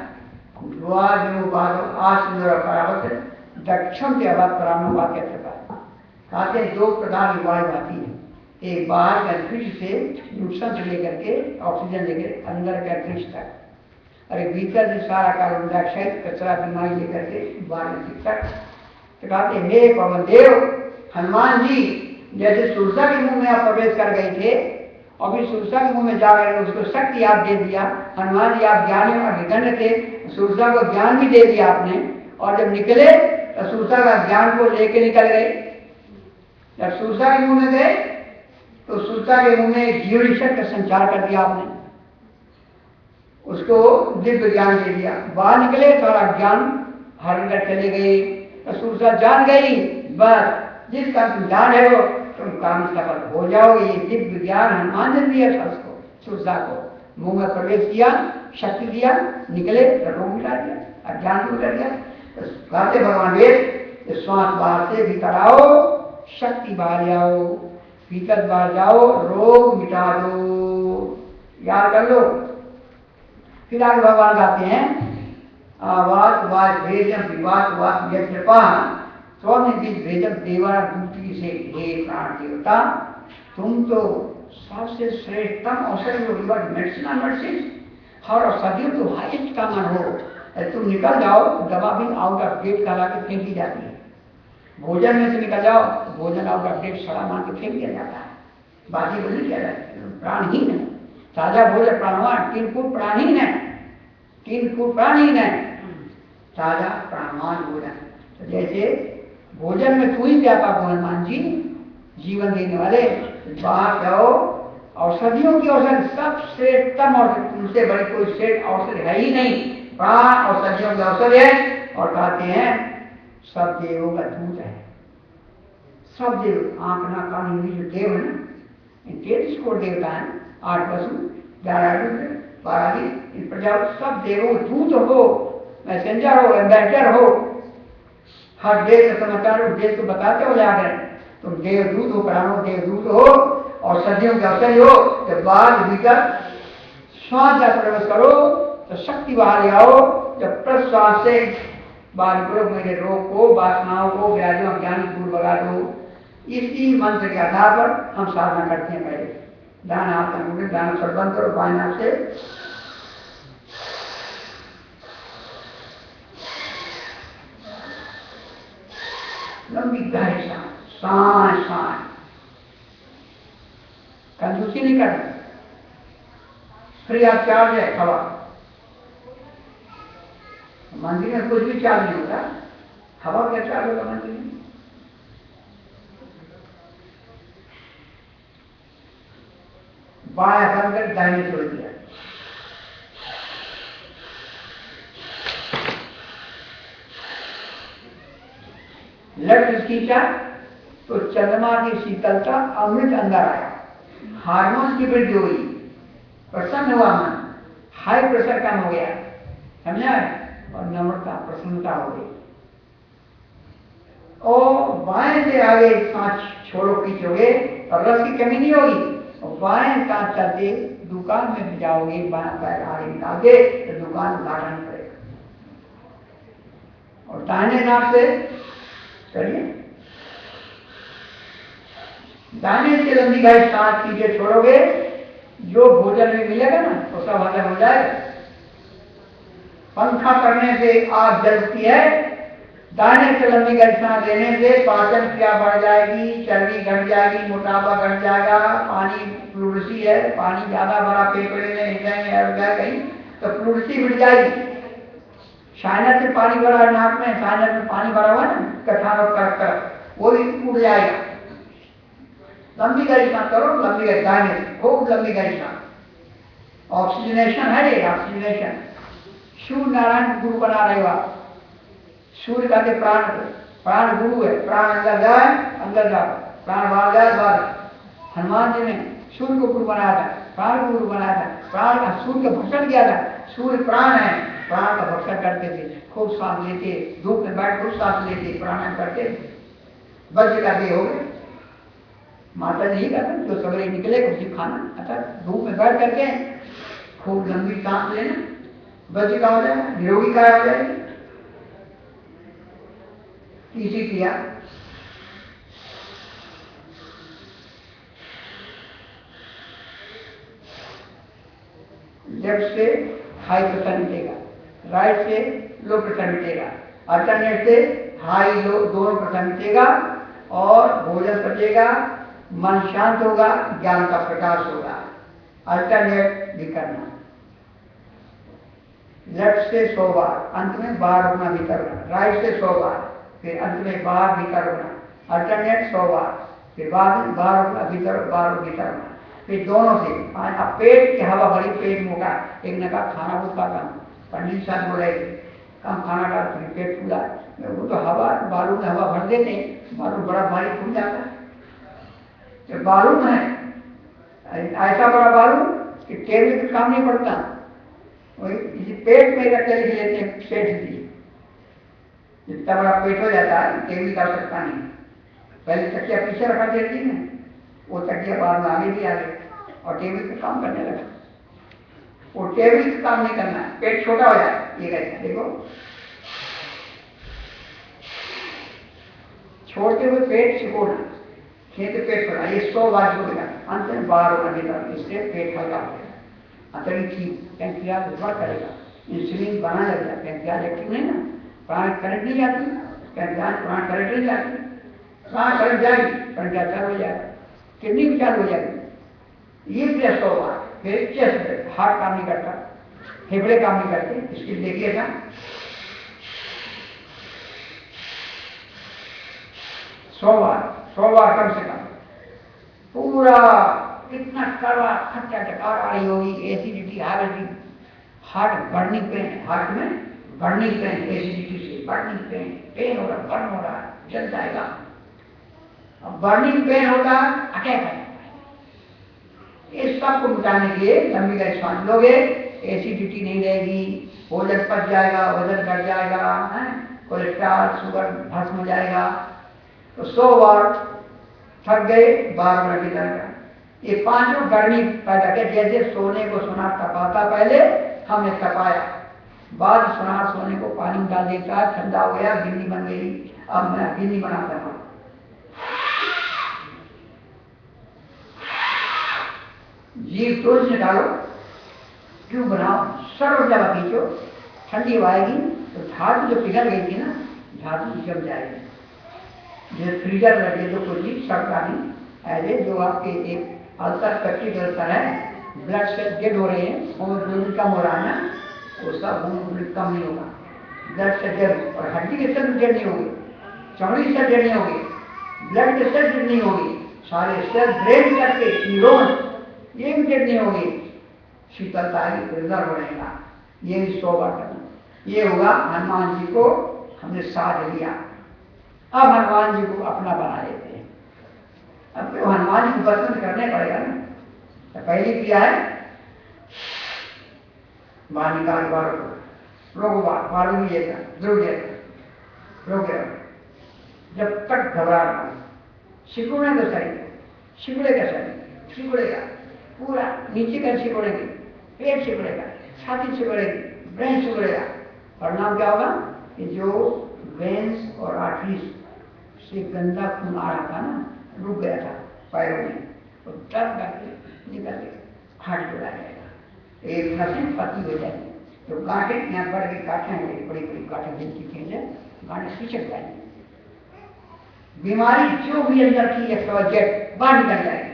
दक्षिण के अभाव प्राणों वाक्य कहते हैं 2 प्रकार की वायु आती है। एक बाहर के अंतरिक्ष से नुकसान से लेकर के ऑक्सीजन लेकर अंदर के अंतरिक्ष तक, और एक भीतर से सारा कार्बन डाइऑक्साइड कचरा बीमारी लेकर के बाहर अंतरिक्ष तक। तो कहते हैं हे पवन देव हनुमान जी, जैसे सुरसा के मुंह में आप प्रवेश कर गए थे और फिर सुरसा के मुंह में जाकर उसको शक्ति आप दे दिया। हनुमान जी आप ज्ञानी और विघ्न थे, सुरसा को ज्ञान भी दे दिया आपने, और जब निकले तो सुरसा का ज्ञान को लेके निकल गए। जब सुरसा के मुंह में गए तो सुरसा के मुंह में जीवनी शक्ति का संचार कर दिया आपने, उसको दिव्य ज्ञान दे दिया। बाहर निकले सारा ज्ञान हरण कर चले गए, तो सुरसा जान गई बस जिसका ज्ञान है वो तुम काम सफल हो जाओगे। ये दिव्य ज्ञान हनुमान ने दिया था उसको, सुरसा को मुंह में प्रवेश किया, शक्ति दिया, निकले तो रोग मिटा दिया, अज्ञान दूर कर दिया। तो कहते भगवान वेद श्वास बाहर से भीतर आओ, शक्ति बाहर आओ, भीतर बाहर जाओ, रोग मिटा दो, याद कर लो। फिर आगे भगवान कहते हैं आवास वास भेजम विवास वास यज्ञपा स्वामी बीज भेजम देवा दूती से हे प्राण देवता, तुम तो सबसे श्रेष्ठतम औषधि हो, मेडिसिन मेडिसिन हर औषधियों तो हाइस्ट कॉमन हो। तुम निकल जाओ दवा भी आउट ऑफ डेट करा के फेंक दी जाती है, भोजन में से निकल जाओ भोजन आउट ऑफ डेट सड़ा मान के फेंक दिया जाता है, बाकी वो नहीं किया जाता, प्राणहीन है। ताजा भोजन प्राणवान, 3 फूट प्राणहीन है, 3 फूट प्राणहीन है, ताजा प्राणवान भोजन। तो जैसे भोजन में तू ही व्यापक हो हनुमान जी, जीवन देने वाले, बाहर जाओ औषधियों की औषधि सबसे श्रेष्ठतम औषधि, तुमसे बड़ी कोई श्रेष्ठ औषधि है ही नहीं, प्राण औषधियों की औषधि है। और कहते हैं सब देवों का दूत है, सब देव आंख ना कान इंद्री जो देव है ना, इन 33 करोड़ देवता है, 8 पशु 11 12 इन प्रजा सब देवों दूत हो, मैसेंजर हो, एम्बेसडर हो, हर देश का समाचार उस देश को बताते हो जाकर। तुम देवदूत हो, प्राणों देवदूत हो, औषधियों के औषधि हो। जब बाहर भीतर श्वास का प्रवेश करो तो शक्ति बाहर आओ, जब प्रश्वास से बाहर करो मेरे रोग को, वासनाओं को, व्याधियों ज्ञान दूर भगा दो। इसी मंत्र के आधार पर हम साधना करते हैं। पहले दान हाथ अंगूठे दान सर्वंत और बाएं से लंबी गहरी सांस, कंजूसी नहीं करना, फ्री ऑफ चार्ज है हवा। मंदिर में कुछ भी चार्ज नहीं होता, हवा क्या चार्ज होगा मंदिर में? बाएं बंद कर दाहिने छोड़ दिया, लेफ्ट खींचा तो चंद्रमा की शीतलता अमृत अंदर आया, हार्मोन की वृद्धि हुई, प्रसन्न हुआ मन, हाई प्रेशर कम हो गया, समझा, और नम्रता प्रसन्नता हो गई। और बाएं से आगे सांस छोड़ो खींचोगे और रस की कमी नहीं होगी, और बाएं सांस चलते दुकान में भी जाओगे, बाएं पैर आगे निकाल के तो दुकान उठाना पड़ेगा। और दाहिने नाक से चलिए, दाहिने से लंबी गहरी सांस कीजिए, छोड़ोगे, जो भोजन में मिलेगा ना तो सब हजम हो जाएगा। पंखा करने से आग जलती है, दाहिने से लंबी गहरी सांस लेने से पाचन क्रिया बढ़ जाएगी, चर्बी घट जाएगी, मोटापा घट जाएगा। पानी फ्लूइडिटी है, पानी ज्यादा भरा फेफड़े में, हृदय में अड़ गया कहीं तो फ्लूइडिटी बढ़ जाएगी। साइनस से पानी भरा है नाक में, साइनस में पानी भरा हुआ है ना कठान और कर वो भी टूट जाएगा। लंबी गहरी सांस करो, लंबी गहरी दाहिने से खूब लंबी गहरी सांस। ऑक्सीजनेशन है ये, ऑक्सीजनेशन। सूर्य नारायण गुरु बना रहे हो आप। सूर्य का के प्राण, प्राण गुरु है। प्राण अंदर जाए अंदर जाओ, प्राण बाहर जाए बाहर। हनुमान जी ने सूर्य को गुरु बनाया था, प्राण को गुरु बनाया था। प्राण का सूर्य का भक्षण किया था। सूर्य प्राण है, प्राण का भक्षण करते थे, खूब सांस लेते, धूप में बैठ खूब सांस लेते, प्राणायाम करते। वज्र का देह हो गए। माता जी कहते जो सवेरे निकले कुछ खाना, अच्छा धूप में बैठ करके खूब लंबी सांस लेना, वज्र का हो जाएगा, निरोगी का हो जाएगी। तीसरी क्रिया लेफ्ट से हाई प्रेशर मिटेगा, राइट से लो प्रेशर मिटेगा, अल्टरनेट से हाई लो दोनों प्रेशर मिटेगा और भोजन पचेगा, मन शांत होगा, ज्ञान का प्रकाश होगा। अल्टरनेट भी करना। लेफ्ट से 100 बार, अंत में बाहर होना भीतर होना। राइट से 100 बार, फिर अंत में बाहर भीतर होना। अल्टरनेट 100 बार, फिर बाद में बाहर होना भीतर, बाहर भीतर होना। फिर दोनों से अब पेट की हवा भरी, पेट मोटा। एक ने कहा खाना बहुत खाता हूँ, पंडित साहब बोले कम खाना खा, फिर पेट फूला। वो तो हवा बालू में हवा भर देते, बालू बड़ा भारी फूल जाता है। जो बालू है ऐसा बड़ा बालू कि टेबल का काम नहीं पड़ता, वही इसी पेट में रख लेते हैं सेठ जी। जितना बड़ा पेट हो जाता है टेबल कर सकता नहीं। पहले तकिया पीछे रखा देती है, वो तकिया बाद में आगे भी आ गए और टेबल का काम करने लगा। वो टेबल का काम नहीं करना है, पेट छोटा हो जाए। ये कैसे देखो, छोड़ते हुए पेट सिकोड़ना, खेत पेट छोड़ा, ये 100 बार छोड़ेगा, अंत में बाहर होना देगा, इससे पेट हल्का हो जाएगा। अंतरिक ठीक पैंक्रियाज वर्क करेगा, इंसुलिन बना लगेगा। पैंक्रियाज एक्टिव नहीं ना, प्राण करंट नहीं जाती, पैंक्रियाज प्राण करंट नहीं जाती, प्राण करंट जाएगी, पैंक्रियाज चालू हो जाएगा, किडनी भी चालू हो जाएगी। ये प्रेस होगा। फिर चेस्ट, हार्ट काम नहीं करता, फेफड़े काम नहीं करते, इसके देखिएगा 100 बार कम से कम। पूरा कितना कड़वा खट्टा टकार आ रही होगी, acidity, heart burning pain, heart में बर्निंग पेन, एसिडिटी से बर्निंग पेन, पेन हो रहा, बर्न हो रहा, जल जाएगा। अब बर्निंग पेन होगा, अटैक आएगा। इस सब को मिटाने के लिए लंबी गहरी सांस लोगे, एसिडिटी नहीं रहेगी, भोजन पच जाएगा, वजन घट जाएगा, कोलेस्ट्रॉल शुगर भस्म हो जाएगा। तो 100 बार थक गए, 12 मिनट की तरह। ये पांचों गर्मी पैदा किया। जैसे सोने को सोना तपाता, पहले हमने तपाया, बाद सोनार सोने को पानी में डाल देता है, ठंडा हो गया, गिन्नी बन गई। अब मैं गिन्नी बनाता हूँ। जीव तुलसी निकालो, क्यों बनाओ, सर्व जगह खींचो, ठंडी हवा आएगी तो धातु जो पिघल गई थी ना, धातु जम जाएगी। जैसे फ्रीजर लगे तो कोई चीज सड़ता नहीं, ऐसे जो आपके एक अल्सर पेप्टिक अल्सर है, ब्लड सेल डेड हो रहे हैं, होमोग्लोबिन कम हो रहा है ना, वो सब होमोग्लोबिन कम नहीं होगा, ब्लड सेल डेड। और हड्डी के सेल डेड नहीं होगी, चमड़ी सेल डेड नहीं होगी, ब्लड के सेल डेड नहीं होगी, सारे सेल ब्रेन करके न्यूरॉन ये भी डेड नहीं होगी, शीतलता आएगी, प्रिजर्व रहेगा। ये भी 100 बार करना। ये होगा हनुमान जी को हमने साथ लिया। अब हनुमान जी को अपना बना लेते हैं। अब तो हनुमान जी को पसंद करने पड़ेगा ना। तो पहली क्रिया है बाहर निकाल, बार भी जैसा ध्रुव जैसा रोक गया। जब तक घबराना, सिकुड़ने तो सही, सिकुड़ेगा सही, सिकुड़ेगा पूरा, नीचे का सिकुड़ेगी, पेट सिकुड़ेगा, छाती सिकुड़ेगी, ब्रेन सिकुड़ेगा। परिणाम क्या होगा कि जो वेन्स और आर्टरीज से गंदा खून आ रहा था ना, रुक गया था पैरों में, तो दर्द करके निकल के हार्ट जुड़ा जाएगा, एक नसें पतली हो जाएगी। तो गांठें यहाँ बढ़ के गांठें होंगी, बड़ी बड़ी गांठें जिनकी चीजें गाने शीर्षक जाएंगे। बीमारी जो भी अंदर की एक्सवाइजेड बाहर निकल जाएगी,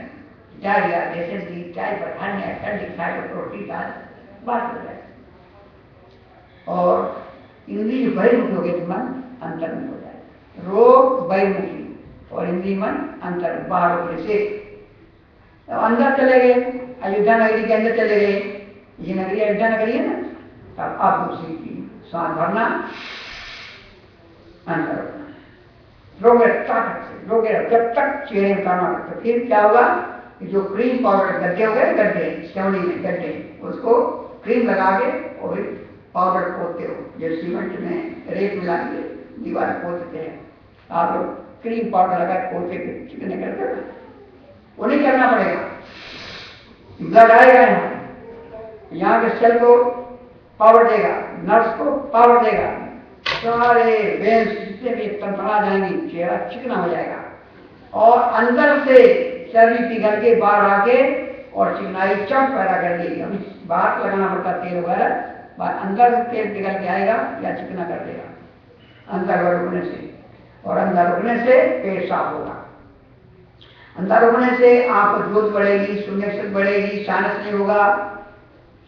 diarrhoea, dysentery, typhoid, hernia, appendix, हाइड्रोक्लोरोटिक आदि बाहर निकल जाएगा। और इंद्रिय बहिर्मुखी हो गए तो मन अंतर्मुखी हो जाएगा। रोग बहिर्मुखी और इंद्रिय मन अंतर बाहर होने से तो अंदर चले गए, अयोध्या नगरी के अंदर चले गए। ये नगरी अयोध्या नगरी है ना, तब आप उसी की सांस भरना, अंदर होना, रोगे ताकत से रोगे जब तक चेहरे उतारना पड़ता। फिर क्या होगा कि जो क्रीम पाउडर गड्ढे हो गए, गड्ढे चमड़ी में गड्ढे, उसको क्रीम लगा के और पाउडर पोतते हो, जैसे सीमेंट में रेत मिला के दीवार पोतते हैं, आप लोग क्रीम पाउडर लगा पोते चिकने करते हो, वो नहीं करना पड़ेगा। ब्लड आएगा यहाँ के सेल को पावर देगा, नर्स को पावर देगा, सारे वेन्स जितने भी तनतना जाएंगी, चेहरा चिकना हो जाएगा और अंदर से चर्बी पिघल के बाहर आके और चिकनाई चमक पैदा कर देगी। अभी बाहर लगाना पड़ता तेल वगैरह, अंदर से तेल पिघल के आएगा या चिकना कर देगा अंदर रुकने से। और अंदर रुकने से पेट साफ होगा, अंदर रुकने से आपको जोत बढ़ेगी, सुनने शक्ति बढ़ेगी, साइनस नहीं होगा,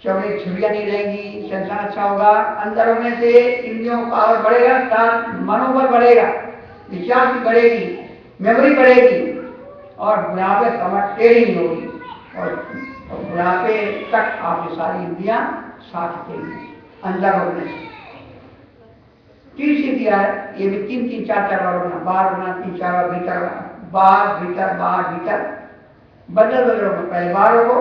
चमड़ी छुरियां नहीं रहेंगी, संसार अच्छा होगा। अंदर होने से इंद्रियों का पावर बढ़ेगा, मनोबल बढ़ेगा, विचार की बढ़ेगी, मेमोरी बढ़ेगी और बुढ़ापे कमर टेढ़ी नहीं होगी और बुढ़ापे तक आपकी सारी इंद्रियां साथ देंगी अंदर होने से। तीसरी दिया है, ये भी तीन चार बार होना, बाहर होना, 3-4 बार, भीतर बाहर, भीतर बाहर, भीतर बदल होना। पहले बाहर हो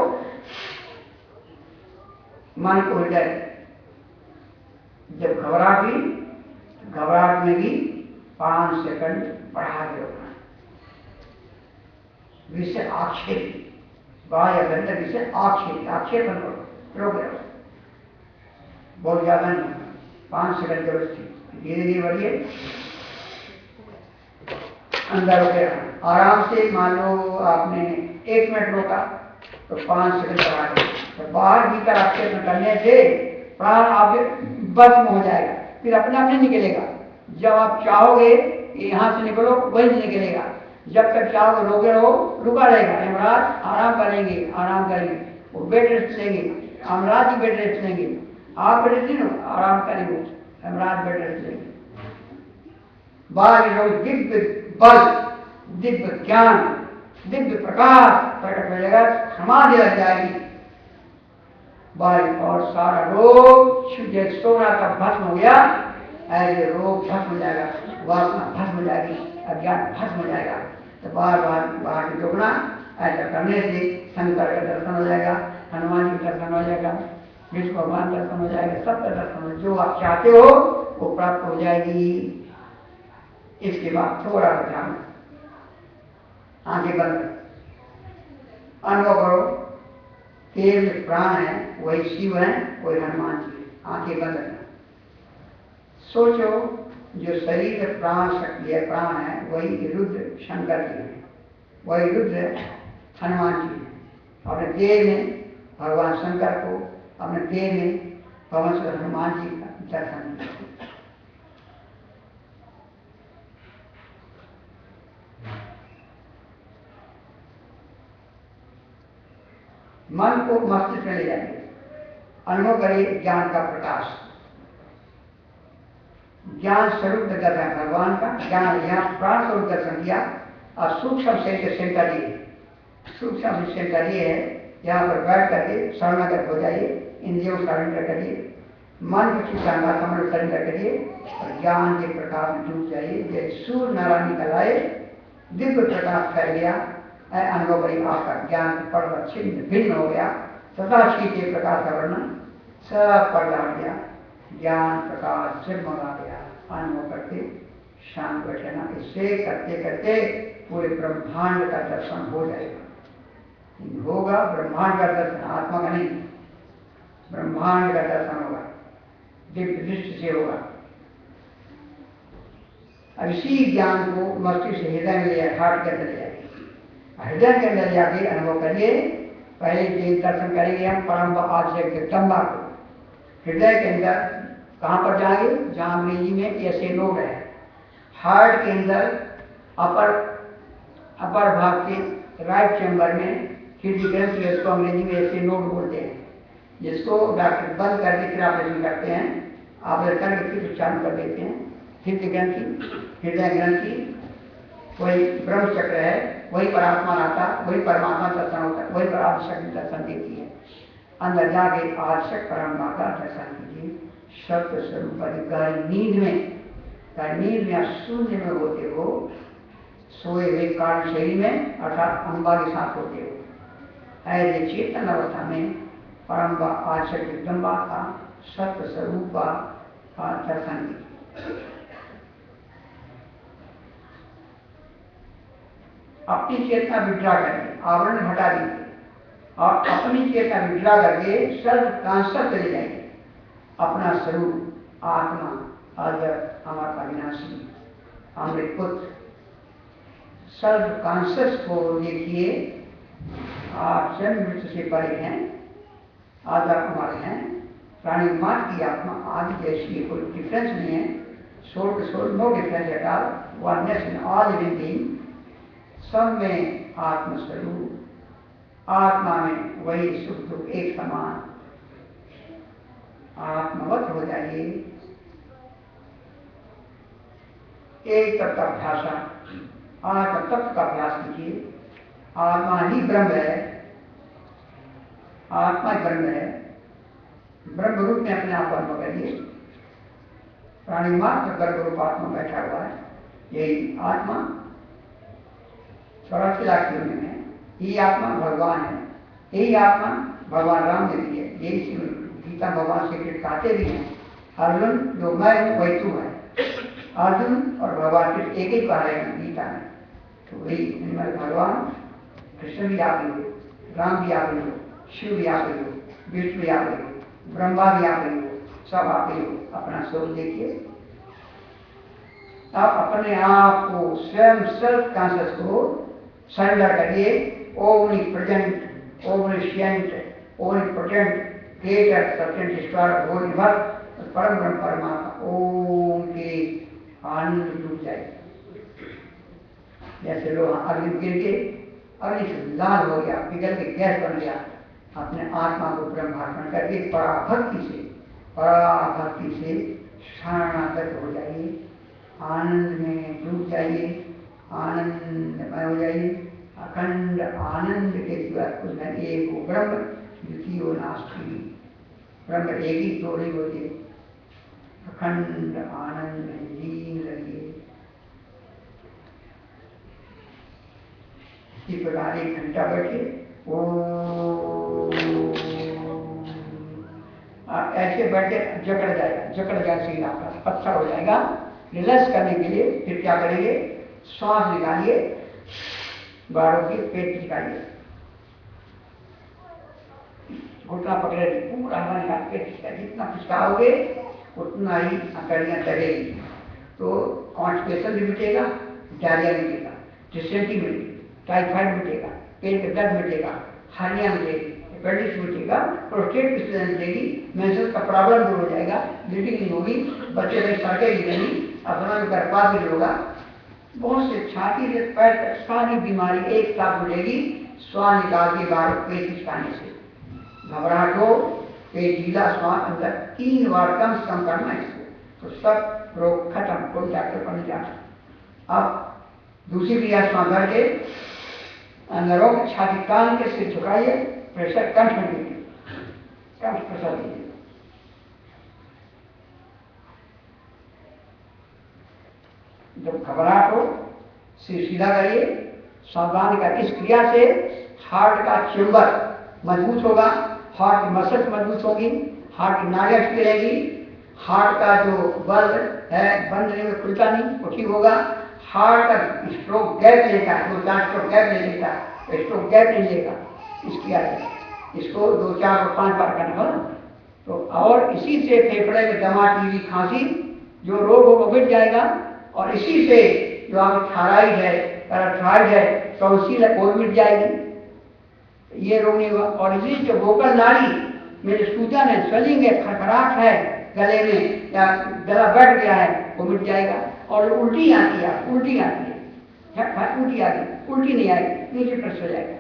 मन को हृदय, जब घबराहट हुई, घबराहट में भी 5 सेकंड बढ़ा के रोकना, विषय आक्षेप, बाह्य गंध विषय आक्षेपन रोक रहे, बहुत ज्यादा नहीं, 5 सेकंड व्यवस्थित, धीरे धीरे बढ़िए, अंदर रोके रहना आराम से। मान लो आपने 1 मिनट रोका तो 5 सेकंड बढ़ा के, तो बाहर भीतर आक्षेपण करने से प्राण आप बस में हो जाएगा, फिर अपने आप नहीं निकलेगा। जब आप चाहोगे यहाँ से निकलो, वहीं से निकलेगा। जब तक चाहोगे रोगे रहो, रुका रहेगा। हेमराज आराम करेंगे, वो बेड रेस्ट लेंगे, हेमराज ही बेड रेस्ट लेंगे, आप बेड रेस्ट लो, आराम करेंगे, हेमराज बेड रेस्ट लेंगे। बाहर लोग दिव्य बल, दिव्य ज्ञान, दिव्य प्रकाश प्रकट हो जाएगा, समाधि लग जाएगी बाहर और सारा रोग सोना का भस्म हो गया, ऐसे रोग भस्म हो जाएगा, वासना भस्म हो जाएगी, अज्ञान भस्म हो जाएगा। तो बाहर में जोड़ना, ऐसा करने से शंकर का दर्शन हो जाएगा, हनुमान जी का दर्शन हो जाएगा, विष्णु भगवान का दर्शन हो जाएगा, सबका दर्शन हो, जो आप चाहते हो वो प्राप्त हो जाएगी। इसके बाद थोड़ा ध्यान, आंखें बंद, अनुभव करो तेल में प्राण है, वही शिव है, वही हनुमान जी है। आंखें बंद रखना, सोचो जो शरीर में प्राण शक्ति है, प्राण है, वही रुद्र शंकर जी है, वही रुद्र हनुमान जी है। अपने देह में भगवान शंकर को, अपने देह में पवन सुत हनुमान जी का दर्शन किया। मन को मस्तिष्क में ले जाइए, अनुभव करिए ज्ञान का प्रकाश, ज्ञान स्वरूप दर्शन भगवान का ज्ञान, यहाँ प्राण स्वरूप दर्शन किया। और सूक्ष्म शरीर सेंटर ये, सूक्ष्म सेंटर ये है, यहाँ पर बैठ करके शरणागत हो जाइए, इंद्रियों को सरेंडर करिए, मन को चित्तांगा समझ सरेंडर करिए और ज्ञान के प्रकाश में डूब जाइए। जैसे सूर्य नारायण निकल आए, दिव्य प्रकाश फैल गया, अनुभव करिए आपका ज्ञान पर्दा छिन्न भिन्न हो गया, सदा के प्रकाश का वर्णन सब पर्दा हट गया, ज्ञान प्रकाश जगमगा गया। अनुभव करके शांत बैठना, इससे करते करते पूरे ब्रह्मांड का दर्शन हो जाएगा। होगा ब्रह्मांड का दर्शन, आत्मा का नहीं, ब्रह्मांड का दर्शन होगा, दिव्य दृष्टि से होगा। अब इसी ज्ञान को मस्तिष्क से हृदय में लिया, हार्ट के अंदर ले जाइए, हृदय के अंदर जाके अनुभव करिए। पहले जो दर्शन करेंगे हम परम आश्रय जगदम्बा को, हृदय के अंदर कहाँ पर जाएंगे, जहाँ अंग्रेजी में ऐसे लोग है, हार्ट के अंदर अपर भाग के राइट चैम्बर में हृदय ग्रंथि है, उसको अंग्रेजी में ऐसे नोड बोलते हैं, जिसको डॉक्टर बंद करके फिर ऑपरेशन करते हैं, ऑपरेशन करके फिर चालू कर देते हैं। हृदय ग्रंथि वही ब्रह्म चक्र है, वही परात्मा आता, वही परमात्मा दर्शन होता है, वही पर आदिशक्ति दर्शन देती है। अंदर जाके आदिशक्ति परमात्मा का दर्शन कीजिए। सत्य स्वरूप अधिकारी नींद में शून्य में होते हो, सोए हुए कारण शरीर में अर्थात अम्बा के साथ होते हो। ऐसे चेतन अवस्था में परम आदिशक्ति जगदम्बा का सत्य स्वरूप का दर्शन कीजिए। अपनी चेतना विड्रा करिए, आवरण हटा दीजिए और अपनी चेतना विड्रा करके सेल्फ ट्रांसफर चले जाएंगे। अपना स्वरूप आत्मा अजर अमर अविनाशी अमृत पुत्र सेल्फ कॉन्शियस को देखिए। आप जन्म मृत्यु से परे हैं, अजर अमर हैं, प्राणी मात्र की आत्मा आदि जैसी कोई डिफरेंस नहीं है। Soul to soul no difference at all, oneness in all living being. सब में आत्मस्वरूप, आत्मा में वही सुख दुख एक समान। आत्मवत हो जाइए। एक तत्व का अभ्यास, आत्म तत्व का अभ्यास कीजिए। आत्मा ही ब्रह्म है, आत्मा ही ब्रह्म है। ब्रह्म रूप में अपने आप को अनुभव करिए। प्राणी मात्र गर्भ रूप आत्मा बैठा हुआ है, यही आत्मा 84 लाख योनि में यही आत्मा भगवान है। यही आत्मा भगवान राम ने दी है। यही गीता भगवान श्री कृष्ण कहते भी हैं, अर्जुन जो मैं हूं वही तू है। अर्जुन और भगवान कृष्ण एक ही कह रहे हैं गीता में। तो वही भगवान कृष्ण भी आप ही हो, राम भी आप ही हो, शिव भी आप ही हो, विष्णु भी आप ही हो, ब्रह्मा भी आप ही हो, सब आप ही हो। अपना स्वरूप देखिए। आप अपने आप को स्वयं सेल्फ कॉन्शियस को सरेंडर करिए। Omnipresent, omniscient, omnipotent, creator, substance, destroyer, whole universe, परम ब्रह्म परमात्मा ओम के आनंद डूब जाए। जैसे लोग अग्नि गिर के अग्नि से लाल हो गया, पिघल के गैस बन गया। अपने आत्मा को ब्रह्मार्पण करके पराभक्ति से शरणागत हो जाइए। आनंद में डूब जाइए, आनंदमय हो जाइए। अखंड आनंद के सिवा कुछ नहीं। एक ब्रह्म द्वितीय नास्ति, ब्रह्म एक ही, दो नहीं होते। अखंड आनंद में लीन रहिए। इसी प्रकार 1 घंटा बैठे ऐसे बैठे जकड़ जाएगा शरीर आपका, पत्थर हो जाएगा। रिलैक्स करने के लिए फिर क्या करेंगे, श्वास निकालिए, बारों की पेट खिंचाइए, घुटना पकड़े, पूरा हवा निकाल पेट खिंचाइए। जितना खिंचाओगे उतना ही अकड़ियाँ तगेगी। तो कॉन्स्टिपेशन भी मिटेगा, डायरिया मिटेगा, डिसेंट्री मिटेगी, टाइफाइड मिटेगा, पेट का दर्द मिटेगा, हार्निया मिटेगी, अपेंडिक्स मिटेगा, प्रोस्टेट की स्थिति मिटेगी, मेंसेस का प्रॉब्लम दूर हो जाएगा, ब्लीडिंग नहीं होगी, बच्चे नहीं सड़केगी नहीं, अपना भी गर्भपात भी होगा। बहुत से छाती से पैर तक सारी बीमारी एक साथ मिटेगी श्वास निकाल के बाहर पेट खिंचाने से। घबराहट हो, पेट ढीला, श्वास अंदर 3 बार कम से कम करना इसको, तो सब रोग खत्म। कोई डॉक्टर पर नहीं जाना। अब दूसरी क्रिया श्वास भर के अंदरों की छाती कान के सिर झुकाइए, प्रेशर कंठ में दीजिए, कंठ प्रेशर दीजिए। जब घबराहट हो सिर सीधा करिए, सावधानी का। इस क्रिया से हार्ट का चेम्बर मजबूत होगा, हार्ट की मसल्स मजबूत होगी, हार्ट की नाड़ियां ठीक रहेगी, हार्ट का जो बल्ब है बंद नहीं में खुलता नहीं वो ठीक होगा। हार्ट का स्ट्रोक गैप लेता है, 2-4 स्ट्रोक गैप ले लेता है, स्ट्रोक गैप नहीं लेगा। इस क्रिया से इसको 2, 4 और 5 बार करना है। तो और इसी से फेफड़े में दमा, टीबी, खांसी जो रोग हो वो मिट जाएगा। और इसी से जो आप थायराइड है, पैराथाइड है, टॉन्सिल है, वो मिट जाएगी। ये रोग नहीं हुआ। और इसी जो वोकल नाड़ी में जो सूजन है, स्वेलिंग है, खरखराहट है गले में या गला बैठ गया है, वो मिट जाएगा। और उल्टी आती है, उल्टी आती है, उल्टी आती है, उल्टी नहीं आएगी, नीचे प्रेस हो जाएगा।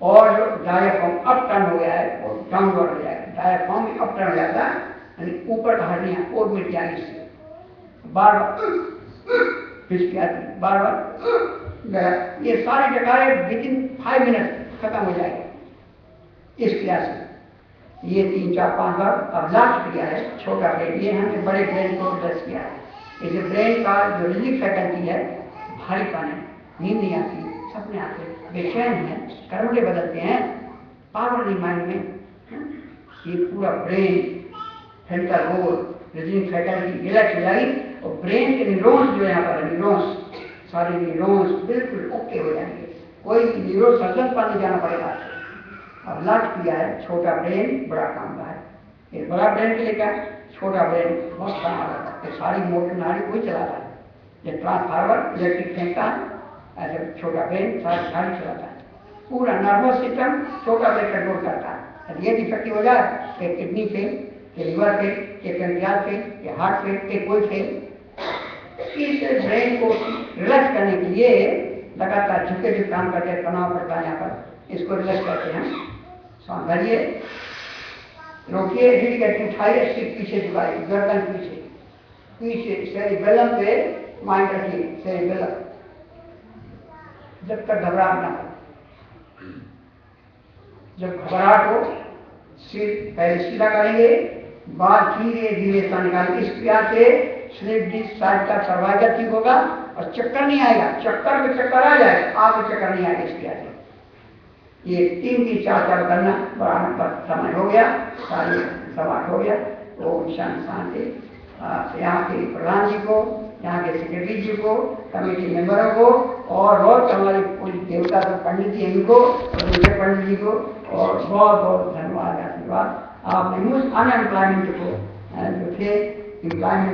और जो डायाफ्राम अप टर्न हो गया है वो डाउनवर्ड हो जाएगा। डायाफ्राम में अप टर्न हो जाता है, यानी ऊपर का हड्डियां और मिट जाएगी। इससे बार बार खिंचती आती, बार बार गया। ये सारी जगह विद इन 5 मिनट खत्म हो जाएगी इस क्रिया से। ये 3, 4, 5 बार। अब लास्ट क्रिया है छोटा ब्रेन। ये हमने बड़े ब्रेन को एड्रेस किया है। इस ब्रेन का जो रिलीफ फैकल्टी है, भारीपन है, नींद नहीं आती, सपने आते, बेचैन है, करवटे बदलते हैं, पावर नहीं माइंड में। ये पूरा brain frontal lobe reasoning faculty relax हो जाएगी और ब्रेन के न्यूरॉन्स जो यहाँ पर न्यूरॉन्स, सारे न्यूरॉन्स बिल्कुल ओके हो जाएंगे। कोई न्यूरो सर्जन पर नहीं जाना पड़ेगा। अब लास्ट किया है छोटा ब्रेन बड़ा काम का है। ये बड़ा ब्रेन के लिए क्या, छोटा ब्रेन बहुत काम आता है। सारी मोटर नाड़ी कोई चलाता है, जब ट्रांसफार्मर इलेक्ट्रिक फेंकता है ऐसे छोटा ब्रेन सारी नाड़ी चलाता है। पूरा नर्वस सिस्टम छोटा ब्रेन कंट्रोल करता है। ये डिफेक्टिव हो जाए कि किडनी फेल, कि लिवर फेल, कि पैंक्रियाज फेल, कि हार्ट फेल, कि कोई फेल, इस ब्रेन को रिलैक्स करने के लिए लगातार झुके जो काम करते हैं, तनाव पड़ता है यहाँ पर, इसको रिलैक्स करते हैं। सांस भरिए, रोकिए, रीढ़ की उठाइए, सिर पीछे झुकाइए, गर्दन पीछे, पीछे सेरिबेलम पे माइंड रखिए, सेरिबेलम, जब तक घबराहट ना हो। जब घबराहट हो सिर पहले सीधा करेंगे, बाल धीरे धीरे सा निकालेंगे। इस क्रिया से स्लिप डिस्क साइड का सर्वाइकल ठीक होगा और चक्कर नहीं आएगा। चक्कर में चक्कर आ जाएगा, आग में चक्कर नहीं आएगा इस क्रिया से। ये 3 की 4 करना बढ़ाने पर समय हो गया, सारे समाप्त हो गया। तो शांति यहाँ के प्रधान जी को, यहाँ के सेक्रेटरी जी को, कमेटी मेंबरों को और हमारे पूरी देवता तो पंडित जी इनको और दूसरे पंडित जी को और बहुत बहुत धन्यवाद, आशीर्वाद। आपने मुझ अनएम्प्लॉयमेंट को जो थे एम्प्लॉयमेंट